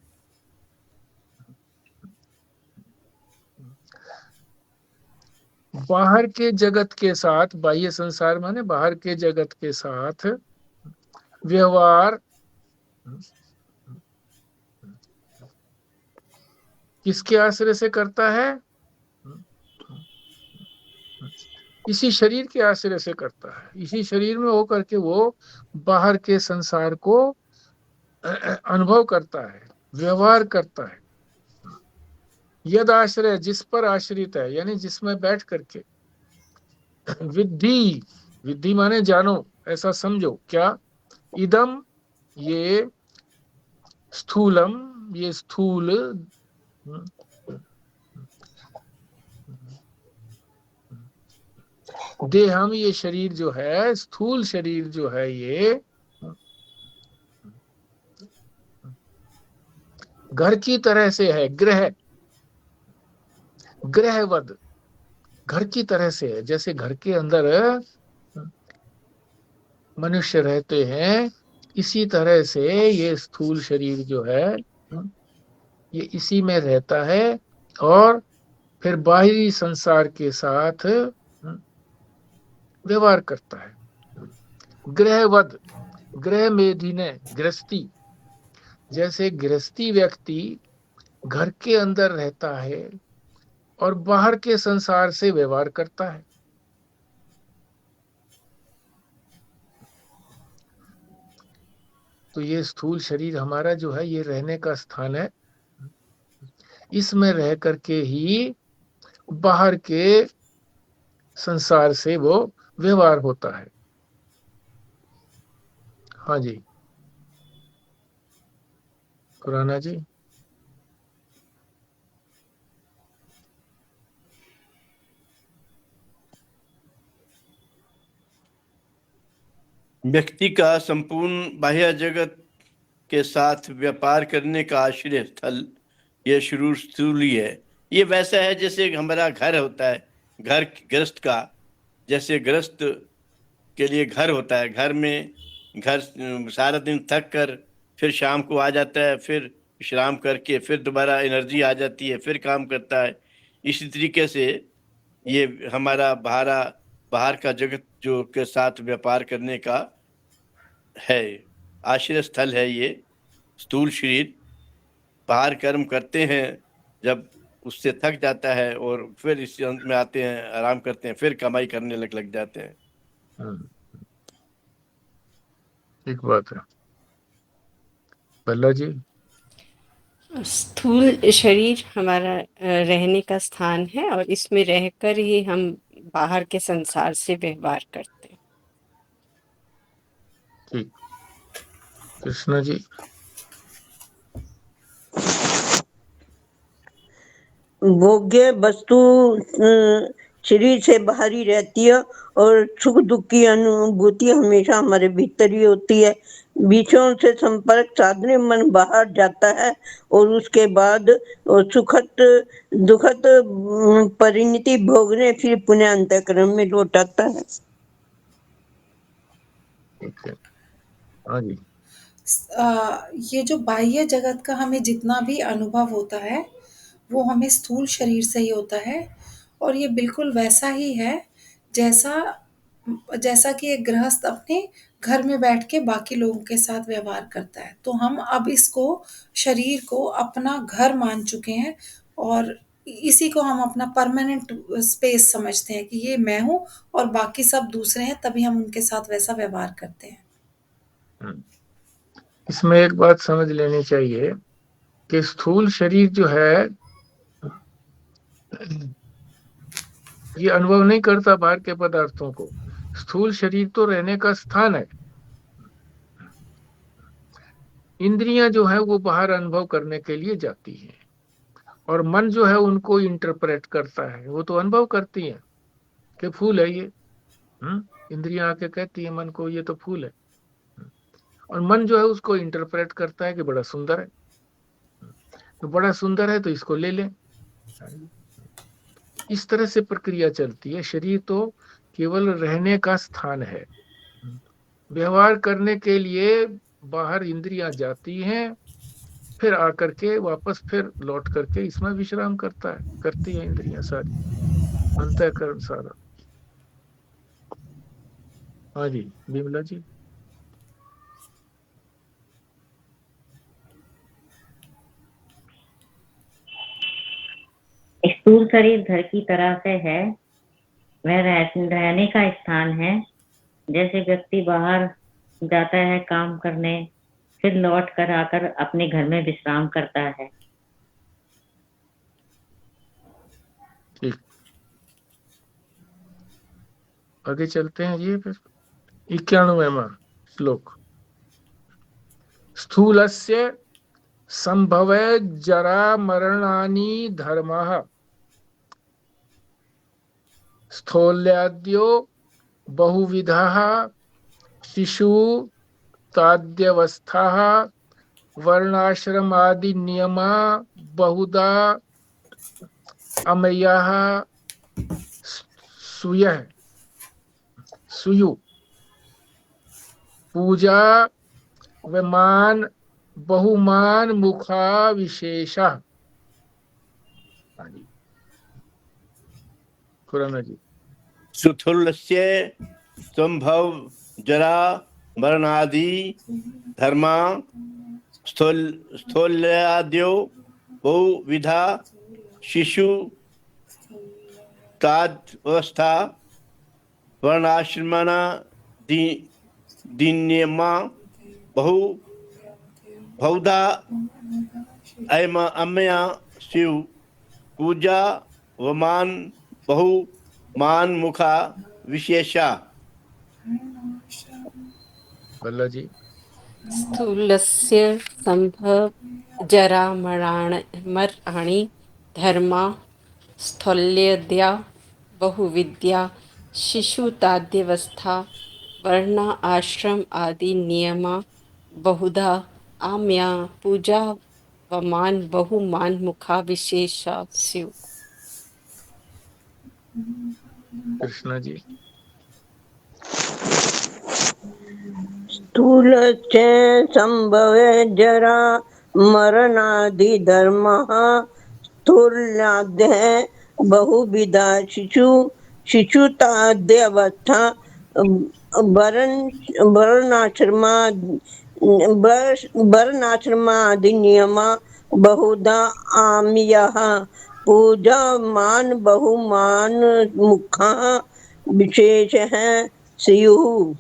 S1: बाहर के जगत के साथ, बाह्य संसार माने बाहर के जगत के साथ व्यवहार किसके आश्रय से करता है? इसी शरीर के आश्रय से करता है। इसी शरीर में होकर के वो बाहर के संसार को अनुभव करता है, व्यवहार करता है। यद आश्रय, जिस पर आश्रित है, यानी जिसमें बैठ करके। विद्धि, विद्धि माने जानो, ऐसा समझो। क्या? इदम, ये, स्थूलम, ये स्थूल, देहम, ये शरीर जो है, स्थूल शरीर जो है, ये घर की तरह से है। ग्रह, ग्रहवद, घर की तरह से है। जैसे घर के अंदर मनुष्य रहते हैं, इसी तरह से ये स्थूल शरीर जो है, ये इसी में रहता है और फिर बाहरी संसार के साथ व्यवहार करता है। ग्रहवद, ग्रह मेधिने, गृहस्थी, जैसे गृहस्थी व्यक्ति घर के अंदर रहता है और बाहर के संसार से व्यवहार करता है। तो ये स्थूल शरीर हमारा जो है, ये रहने का स्थान है। इसमें रह करके ही बाहर के संसार से वो व्यवहार होता है। हाँ जी, खुराना जी।
S2: व्यक्ति का संपूर्ण बाह्य जगत के साथ व्यापार करने का आश्रय स्थल ये शुरू स्थूली है। ये वैसा है जैसे हमारा घर होता है, घर गृहस्थ का, जैसे गृहस्थ के लिए घर होता है। घर में घर सारा दिन थक कर फिर शाम को आ जाता है, फिर विश्राम करके फिर दोबारा एनर्जी आ जाती है, फिर काम करता है। इसी तरीके से ये हमारा बाहर का जगत जो के साथ व्यापार करने का है आश्रय स्थल है। ये स्थूल शरीर बाहर कर्म करते हैं, जब उससे थक जाता है और फिर इस अंत में आते हैं, आराम करते हैं, फिर कमाई करने लग जाते हैं।
S1: ठीक बात है। बल्ला जी।
S3: स्थूल शरीर हमारा रहने का स्थान है और इसमें रहकर ही हम बाहर के संसार से व्यवहार करते हैं।
S1: ठीक। कृष्णा जी।
S4: भोग्य वस्तु शरीर से बाहर ही रहती है और सुख दुख की अनुभूति हमेशा हमारे भीतर ही होती है। विषयों से संपर्क साधने मन बाहर जाता है और उसके बाद सुखद दुखद परिणति भोगने फिर पुनः अंतःकरण में लौट आता है।
S1: हाँ जी।
S5: ये जो बाह्य जगत का हमें जितना भी अनुभव होता है वो हमें स्थूल शरीर से ही होता है और ये बिल्कुल वैसा ही है जैसा कि एक गृहस्थ अपने घर में बैठ के बाकी लोगों के साथ व्यवहार करता है। तो हम अब इसको शरीर को अपना घर मान चुके हैं और इसी को हम अपना परमानेंट स्पेस समझते हैं कि ये मैं हूँ और बाकी सब दूसरे हैं, तभी हम उनके साथ वैसा व्यवहार करते हैं।
S1: इसमें एक बात समझ लेनी चाहिए कि स्थूल शरीर जो है ये अनुभव नहीं करता बाहर के पदार्थों को। स्थूल शरीर तो रहने का स्थान है। इंद्रियां जो है वो बाहर अनुभव करने के लिए जाती हैं, और मन जो है उनको इंटरप्रेट करता है। वो तो अनुभव करती हैं कि फूल है ये। इंद्रियां आके कहती है मन को ये तो फूल है, और मन जो है उसको इंटरप्रेट करता है कि बड़ा सुंदर है। तो बड़ा सुंदर है तो इसको ले लें। इस तरह से प्रक्रिया चलती है। शरीर तो केवल रहने का स्थान है। व्यवहार करने के लिए बाहर इंद्रियां जाती हैं, फिर आकर के वापस फिर लौट करके इसमें विश्राम करती है इंद्रियां सारी, अंतःकरण सारा। हाँ जी बिमला जी।
S6: स्थूल शरीर घर की तरह से है, वह रहने का स्थान है। जैसे व्यक्ति बाहर जाता है काम करने, फिर लौट कर आकर अपने घर में विश्राम करता है।
S1: ठीक, आगे चलते हैं जी। फिर 91वां श्लोक। स्थूलस्य संभवे जरा मरणानि धर्मः, स्थूल्याद्यो बहुविधः शिशु ताद्यवस्थाः वर्णाश्रमादि नियमा बहुधा अमयः सुयु पूजा विमान बहुमान मुखा विशेषा। खुराना जी।
S2: सुथुल्यस्य संभव जरा मरणादि धर्मा स्थूल्याद्यो बहुविधा शिशु तादवस्था वर्णाश्रमना दिन्यमा बहुधा अमया शिव पूजा वमान बहुमान मुखा विशेषा।
S1: बल्ला जी।
S3: स्थूलस्य संभव जरा मरणानि धर्मा स्थूल्याद्या बहुविद्या शिशुताद्यवस्था वर्ण आश्रम आदि नियमा बहुधा आम्या पूजा वमान बहुमान मुखा विशेषा स्यु।
S1: कृष्णा जी।
S4: स्थूल संभवे जरा मरणादि धर्मः स्थूल्याद्य बहुविधा शिशुताद्यवस्था वर्णाश्रमादि नियमा बहुधा आम्यः पूजा मान बहुमान मुखा विशेष है स्युः।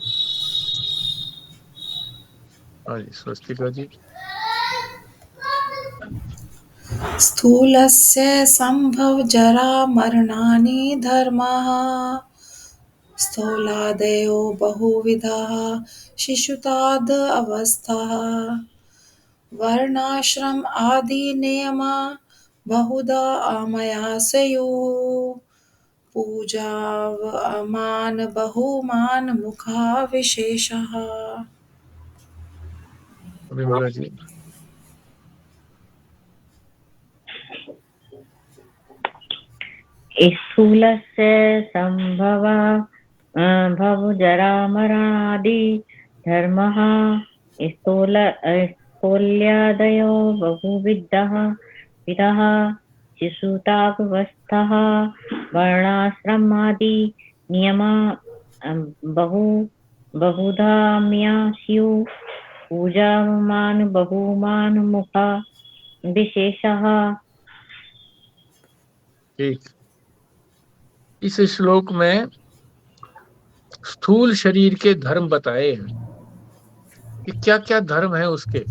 S1: स्वस्तिका जी।
S5: स्थूलस्य संभव जरा मरणानि धर्मः स्थूलादयो बहुविधाः शिशुताद् अवस्थाः वर्णाश्रम आदि नियमा बहुधा आमया स्युः पूजा मान बहुमान मुखा विशेषः।
S1: बिमला जी।
S6: स्थूलस्य संभव जरा मरणादि धर्मः स्थूल्यादयो बहुविधः शिशुतावस्थः वर्णाश्रमादि नियमा बहुधाम्या स्युः पूजामान बहुमान मुखा विशेषः।
S1: ठीक, इस श्लोक में स्थूल शरीर के धर्म बताए हैं कि क्या क्या धर्म है उसके।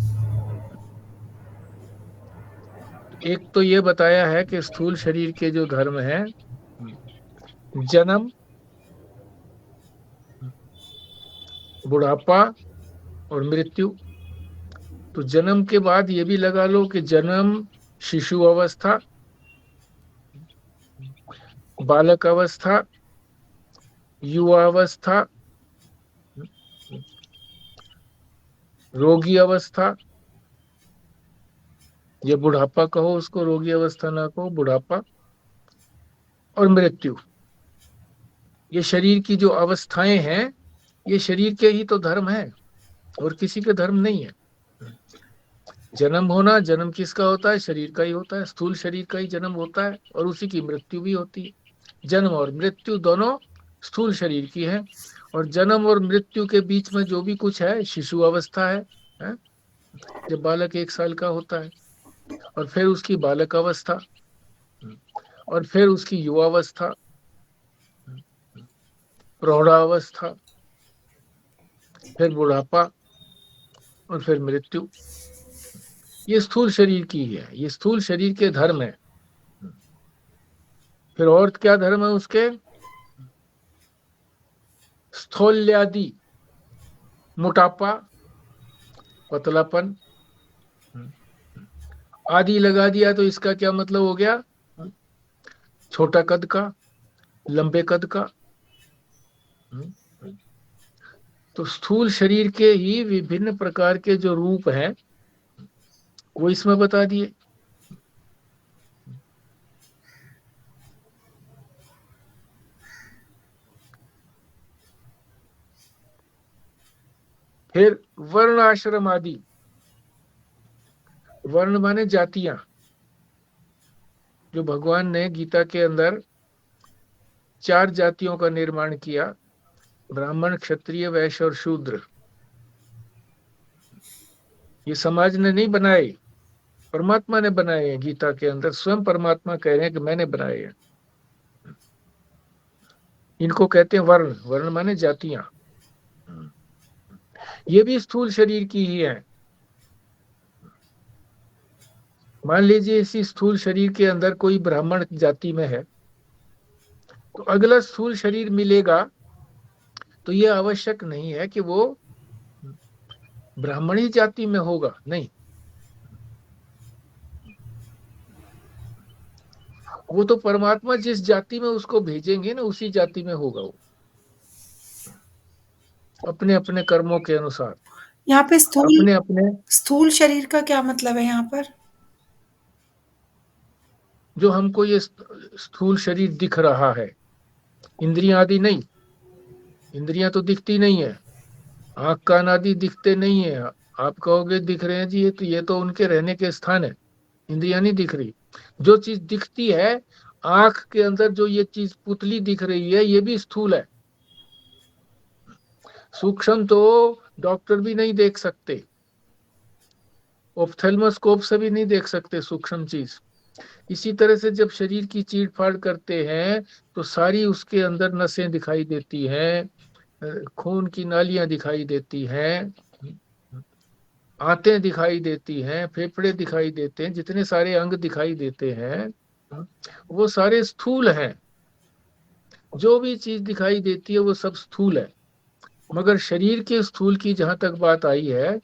S1: एक तो ये बताया है कि स्थूल शरीर के जो धर्म हैं, जन्म, बुढ़ापा और मृत्यु। तो जन्म के बाद ये भी लगा लो कि जन्म, शिशु अवस्था, बालक अवस्था, युवा अवस्था, रोगी अवस्था, ये बुढ़ापा कहो उसको, रोगी अवस्था ना कहो, बुढ़ापा, और मृत्यु। ये शरीर की जो अवस्थाएं हैं, ये शरीर के ही तो धर्म है और किसी के धर्म नहीं है। जन्म होना, जन्म किसका होता है? शरीर का ही होता है, स्थूल शरीर का ही जन्म होता है, और उसी की मृत्यु भी होती है। जन्म और मृत्यु दोनों स्थूल शरीर की है, और जन्म और मृत्यु के बीच में जो भी कुछ है, शिशु अवस्था है? जब बालक 1 साल का होता है, और फिर उसकी बालक अवस्था, और फिर उसकी युवावस्था, प्रौढ़ावस्था, फिर बुढ़ापा, और फिर मृत्यु। ये स्थूल शरीर की ही है, ये स्थूल शरीर के धर्म है। फिर और क्या धर्म है उसके? स्थौल्यादि, मोटापा, पतलापन। आदि लगा दिया तो इसका क्या मतलब हो गया? छोटा कद का, लंबे कद का। तो स्थूल शरीर के ही विभिन्न प्रकार के जो रूप हैं वो इसमें बता दिए। फिर वर्ण आश्रम आदि। वर्ण माने जातियां, जो भगवान ने गीता के अंदर 4 जातियों का निर्माण किया, ब्राह्मण, क्षत्रिय, वैश्य और शूद्र। ये समाज ने नहीं बनाए, परमात्मा ने बनाए हैं। गीता के अंदर स्वयं परमात्मा कह रहे हैं कि मैंने बनाए हैं। इनको कहते हैं वर्ण। वर्ण माने जातियां। ये भी स्थूल शरीर की ही है। मान लीजिए इसी स्थूल शरीर के अंदर कोई ब्राह्मण जाति में है, तो अगला स्थूल शरीर मिलेगा तो ये आवश्यक नहीं है कि वो ब्राह्मणी जाति में होगा, नहीं। वो तो परमात्मा जिस जाति में उसको भेजेंगे ना, उसी जाति में होगा वो, अपने अपने कर्मों के अनुसार।
S5: यहाँ पे
S1: अपने अपने
S5: स्थूल शरीर का क्या मतलब है यहाँ पर?
S1: जो हमको ये स्थूल शरीर दिख रहा है, इंद्रियां आदि नहीं। इंद्रियां तो दिखती नहीं है, आंख कान आदि दिखते नहीं है। आप कहोगे दिख रहे हैं जी, ये तो उनके रहने के स्थान है। इंद्रियां नहीं दिख रही। जो चीज दिखती है, आंख के अंदर जो ये चीज पुतली दिख रही है, ये भी स्थूल है। सूक्ष्म तो डॉक्टर भी नहीं देख सकते, ऑप्थेल्मोस्कोप से भी नहीं देख सकते सूक्ष्म चीज। इसी तरह से जब शरीर की चीर फाड़ करते हैं तो सारी उसके अंदर नसें दिखाई देती हैं, खून की नालियां दिखाई देती हैं, आंतें दिखाई देती हैं, फेफड़े दिखाई देते हैं, जितने सारे अंग दिखाई देते हैं वो सारे स्थूल हैं। जो भी चीज दिखाई देती है वो सब स्थूल है। मगर शरीर के स्थूल की जहां तक बात आई है,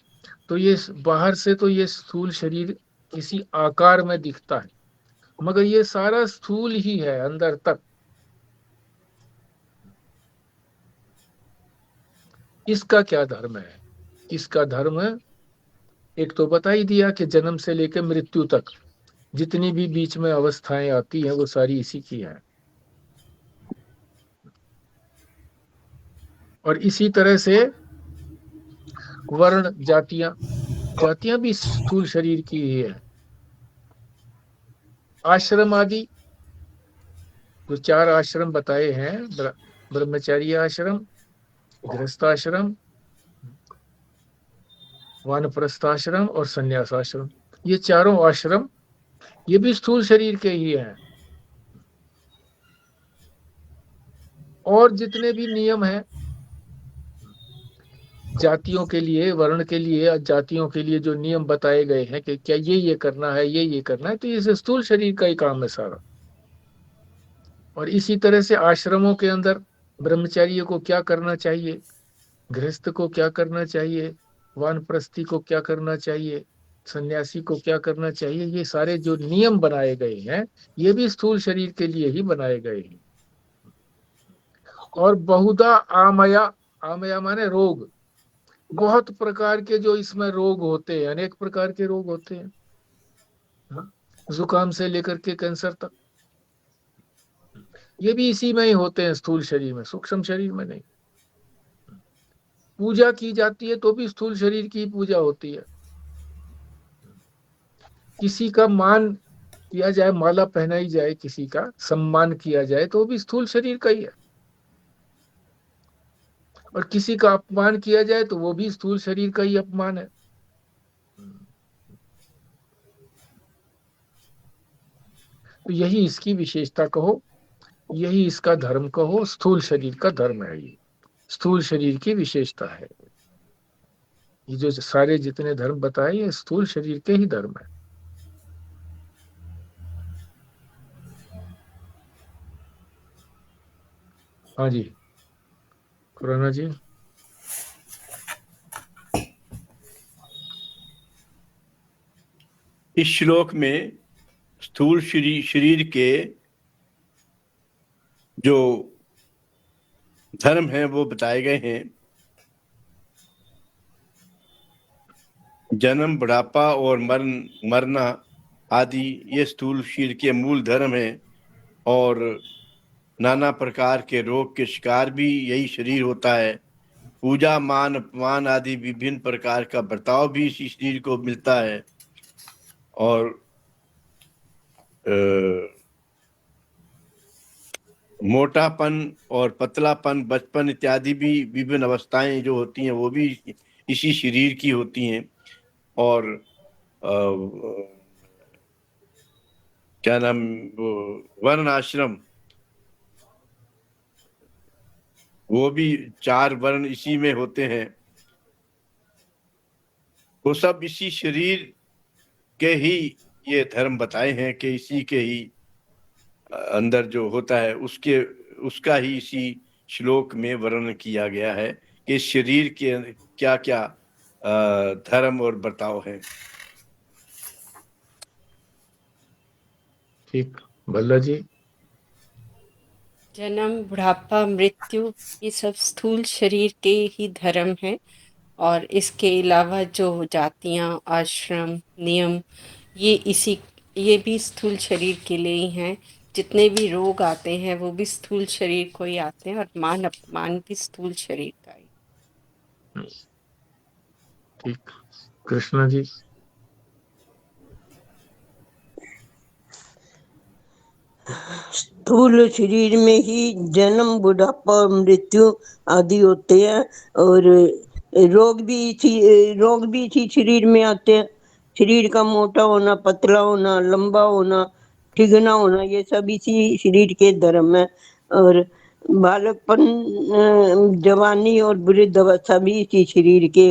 S1: तो ये बाहर से तो ये स्थूल शरीर किसी आकार में दिखता है, मगर ये सारा स्थूल ही है अंदर तक। इसका क्या धर्म है? इसका धर्म एक तो बता ही दिया कि जन्म से लेकर मृत्यु तक जितनी भी बीच में अवस्थाएं आती हैं वो सारी इसी की हैं। और इसी तरह से वर्ण, जातियां भी स्थूल शरीर की ही है। आश्रम आदि, जो 4 आश्रम बताए हैं, ब्रह्मचर्य आश्रम, गृहस्थाश्रम, वानप्रस्थाश्रम और संन्यासाश्रम, ये चारों आश्रम ये भी स्थूल शरीर के ही हैं। और जितने भी नियम हैं, जातियों के लिए, वर्ण के लिए, जातियों के लिए जो नियम बताए गए हैं कि क्या ये करना है, ये करना है, तो ये स्थूल शरीर का ही काम है सारा। और इसी तरह से आश्रमों के अंदर ब्रह्मचारी को क्या करना चाहिए, गृहस्थ को क्या करना चाहिए, वानप्रस्थी को क्या करना चाहिए, सन्यासी को क्या करना चाहिए, ये सारे जो नियम बनाए गए हैं ये भी स्थूल शरीर के लिए ही बनाए गए हैं। और बहुधा आमया, आमया माने रोग, बहुत प्रकार के जो इसमें रोग होते हैं, अनेक प्रकार के रोग होते हैं, हाँ, जुकाम से लेकर के कैंसर तक, ये भी इसी में ही होते हैं, स्थूल शरीर में, सूक्ष्म शरीर में नहीं। पूजा की जाती है तो भी स्थूल शरीर की पूजा होती है। किसी का मान किया जाए, माला पहनाई जाए, किसी का सम्मान किया जाए, तो भी स्थूल शरीर का ही है। और किसी का अपमान किया जाए तो वो भी स्थूल शरीर का ही अपमान है। तो यही इसकी विशेषता कहो, यही इसका धर्म कहो, स्थूल शरीर का धर्म है, ये स्थूल शरीर की विशेषता है। ये जो सारे जितने धर्म बताए ये स्थूल शरीर के ही धर्म है। हाँ जी, खुराना जी।
S2: इस श्लोक में स्थूल शरीर के जो धर्म हैं वो बताए गए हैं। जन्म, बुढ़ापा और मरना आदि ये स्थूल शरीर के मूल धर्म हैं। और नाना प्रकार के रोग के शिकार भी यही शरीर होता है। पूजा, मान, अपमान आदि विभिन्न प्रकार का बर्ताव भी इसी शरीर को मिलता है। और मोटापन और पतलापन, बचपन इत्यादि भी विभिन्न अवस्थाएं जो होती हैं वो भी इसी शरीर की होती हैं। और क्या नाम, वर्ण आश्रम, वो भी 4 वर्ण इसी में होते हैं। वो सब इसी शरीर के ही ये धर्म बताए हैं कि इसी के ही अंदर जो होता है उसका ही इसी श्लोक में वर्णन किया गया है कि इस शरीर के क्या क्या धर्म और बर्ताव है।
S1: ठीक, भल्ला जी।
S3: जन्म, बुढ़ापा, मृत्यु, ये सब स्थूल शरीर के ही धर्म हैं। और इसके अलावा जो जातियां, आश्रम, नियम, ये भी स्थूल शरीर के लिए ही हैं। जितने भी रोग आते हैं वो भी स्थूल शरीर को ही आते हैं। और मान अपमान भी स्थूल शरीर का ही।
S1: ठीक, कृष्णा जी।
S4: स्थूल शरीर में ही जन्म, बुढ़ापा, मृत्यु आदि होते हैं। और रोग भी इसी शरीर में आते हैं। शरीर का मोटा होना, पतला होना, लंबा होना, ठिगना होना, ये सब इसी शरीर के धर्म है। और बालकपन, जवानी और वृद्धावस्था भी इसी शरीर के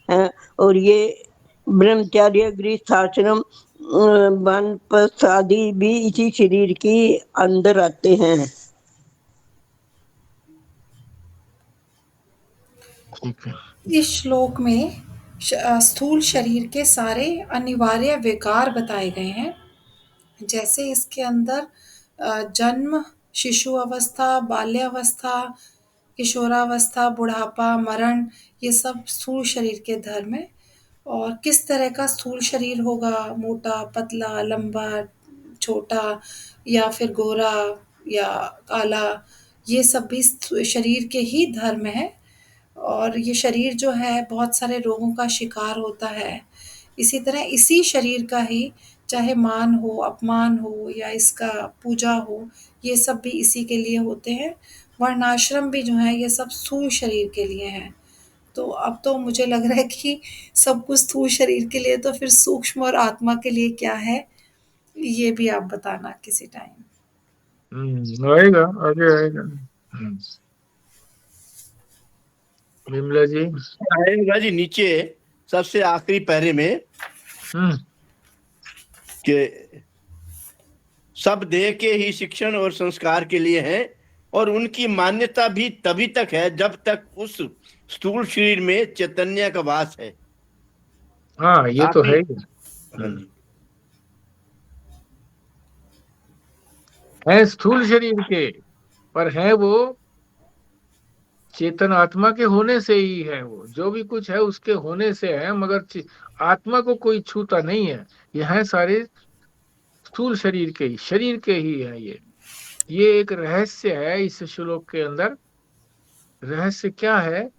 S4: हैं। और ये ब्रह्मचर्य, गृहस्थाश्रम, वानप्रस्थ आदि भी इसी शरीर के अंदर आते हैं।
S5: इस श्लोक में स्थूल शरीर के सारे अनिवार्य विकार बताए गए हैं। जैसे इसके अंदर जन्म, शिशु अवस्था, बाल्यावस्था, किशोरावस्था, बुढ़ापा, मरण, ये सब स्थूल शरीर के धर्म है। और किस तरह का स्थूल शरीर होगा, मोटा, पतला, लंबा, छोटा, या फिर गोरा या काला, ये सब भी शरीर के ही धर्म है। और ये शरीर जो है बहुत सारे रोगों का शिकार होता है। इसी तरह इसी शरीर का ही चाहे मान हो, अपमान हो या इसका पूजा हो, ये सब भी इसी के लिए होते हैं। वर्णाश्रम भी जो है ये सब स्थूल शरीर के लिए हैं। तो अब तो मुझे लग रहा है कि सब कुछ स्थूल शरीर के लिए, तो फिर सूक्ष्म और आत्मा के लिए क्या है, ये भी आप बताना किसी टाइम।
S1: आएगा, आगे आएगा। विमला जी।
S2: आएगा जी नीचे सबसे आखिरी पैरे में कि सब देह के ही शिक्षण और संस्कार के लिए है, और उनकी मान्यता भी तभी तक है जब तक उस स्थूल शरीर में चैतन्य का वास है।
S1: हाँ, ये तो है ही। है स्थूल शरीर के, पर है वो चेतन आत्मा के होने से ही है। वो जो भी कुछ है उसके होने से है, मगर आत्मा को कोई छूता नहीं है। ये है सारे स्थूल शरीर के ही, शरीर के ही है। ये एक रहस्य है इस श्लोक के अंदर। रहस्य क्या है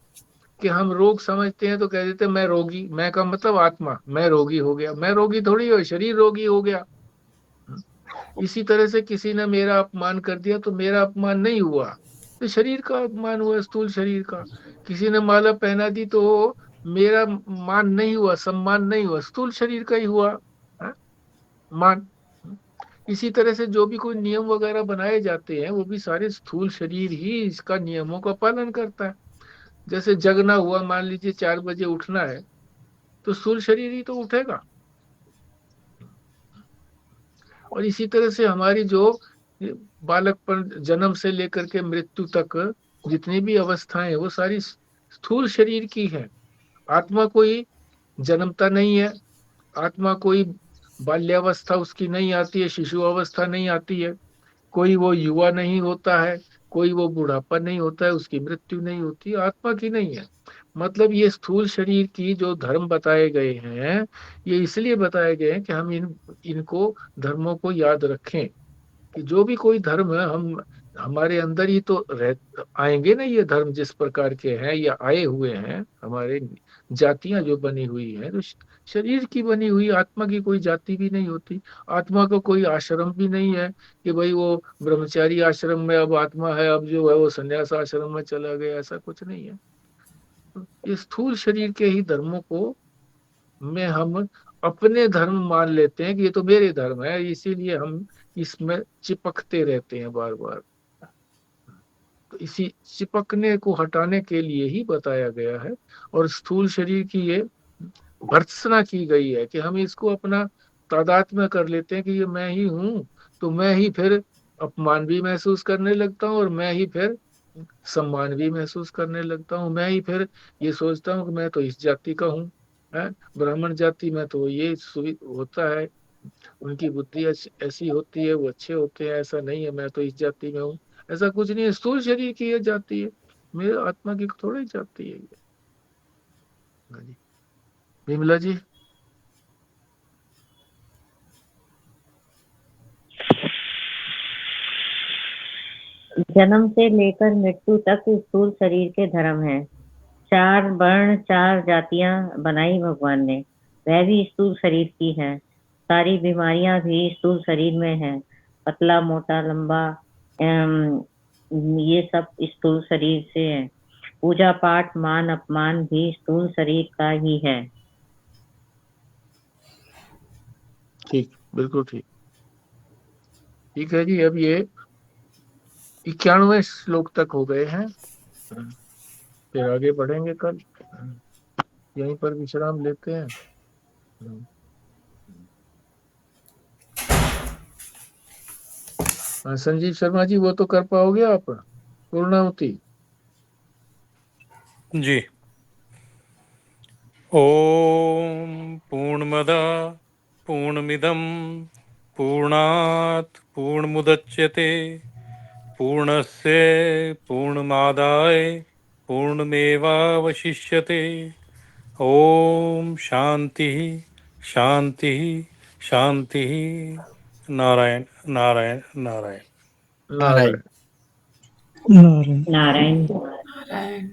S1: कि हम रोग समझते हैं तो कह देते हैं मैं रोगी, मैं का मतलब आत्मा, मैं रोगी हो गया। मैं रोगी थोड़ी हो, शरीर रोगी हो गया। इसी तरह से किसी ने मेरा अपमान कर दिया तो मेरा अपमान नहीं हुआ, तो शरीर का अपमान हुआ, स्थूल शरीर का। किसी ने माला पहना दी तो मेरा मान नहीं हुआ, सम्मान नहीं हुआ, स्थूल शरीर का ही हुआ मान। इसी तरह से जो भी कोई नियम वगैरह बनाए जाते हैं वो भी सारे स्थूल शरीर ही इसका नियमों का पालन करता है। जैसे जगना हुआ, मान लीजिए 4 बजे उठना है, तो स्थूल शरीर ही तो उठेगा। और इसी तरह से हमारी जो बालकपन, जन्म से लेकर के मृत्यु तक जितनी भी अवस्थाएं हैं वो सारी स्थूल शरीर की है। आत्मा कोई जन्मता नहीं है, आत्मा कोई बाल्यावस्था उसकी नहीं आती है, शिशु अवस्था नहीं आती है, कोई वो युवा नहीं होता है, कोई वो बुढ़ापा नहीं होता है, उसकी मृत्यु नहीं होती, आत्मा की नहीं है। मतलब ये स्थूल शरीर की जो धर्म बताए गए हैं, ये इसलिए बताए गए हैं कि हम इनको धर्मों को याद रखें कि जो भी कोई धर्म है, हम हमारे अंदर ही तो आएंगे ना। ये धर्म जिस प्रकार के हैं, ये आए हुए हैं हमारे जातियां जो बनी हुई है, तो शरीर की बनी हुई, आत्मा की कोई जाति भी नहीं होती। आत्मा का कोई आश्रम भी नहीं है कि भाई वो ब्रह्मचारी आश्रम में अब आत्मा है, अब जो है वो संन्यास आश्रम में चला गया, ऐसा कुछ नहीं है। ये स्थूल शरीर के ही धर्मों को में हम अपने धर्म मान लेते हैं कि ये तो मेरे धर्म है, इसीलिए हम इसमें चिपकते रहते हैं बार बार। तो इसी चिपकने को हटाने के लिए ही बताया गया है। और स्थूल शरीर की ये भर्त्सना की गई है कि हम इसको अपना तादात्म्य कर लेते हैं कि ये मैं ही हूँ, तो मैं ही फिर अपमान भी महसूस करने लगता हूँ, और मैं ही फिर सम्मान भी महसूस करने लगता हूँ। मैं ही फिर ये सोचता हूँ कि मैं तो इस जाति का हूँ, है ब्राह्मण जाति में तो ये होता है, उनकी बुद्धि ऐसी होती है, वो अच्छे होते हैं, ऐसा नहीं है, मैं तो इस जाति में हूँ। ऐसा कुछ नहीं है, स्थूल शरीर की ये जाति है, मेरे आत्मा की थोड़ी जाति है ये। हाँ जी, विमला जी।
S6: जन्म से लेकर मृत्यु तक स्थूल शरीर के धर्म हैं। 4 वर्ण 4 जातियां बनाई भगवान ने, वह भी स्थूल शरीर की है। सारी बीमारियां भी स्थूल शरीर में है, पतला मोटा लंबा, ये सब स्थूल शरीर से है। पूजा पाठ मान अपमान भी स्थूल शरीर का ही है।
S1: ठीक, बिल्कुल ठीक। ठीक है जी, अब ये 91वें श्लोक तक हो गए हैं, फिर आगे बढ़ेंगे कल। यहीं पर विश्राम लेते हैं। संजीव शर्मा जी, वो तो कर पाओगे आप पूर्णाहुति?
S9: जी। ओम पूर्णमदा पूर्णमिदं पूर्णात् पूर्णमुदच्यते पूर्णस्य पूर्णमादाय पूर्णमेवावशिष्यते। ओम शांति शांति शांति। नारायण नारायण नारायण
S1: नारायण
S6: नारायण।
S5: नारायण।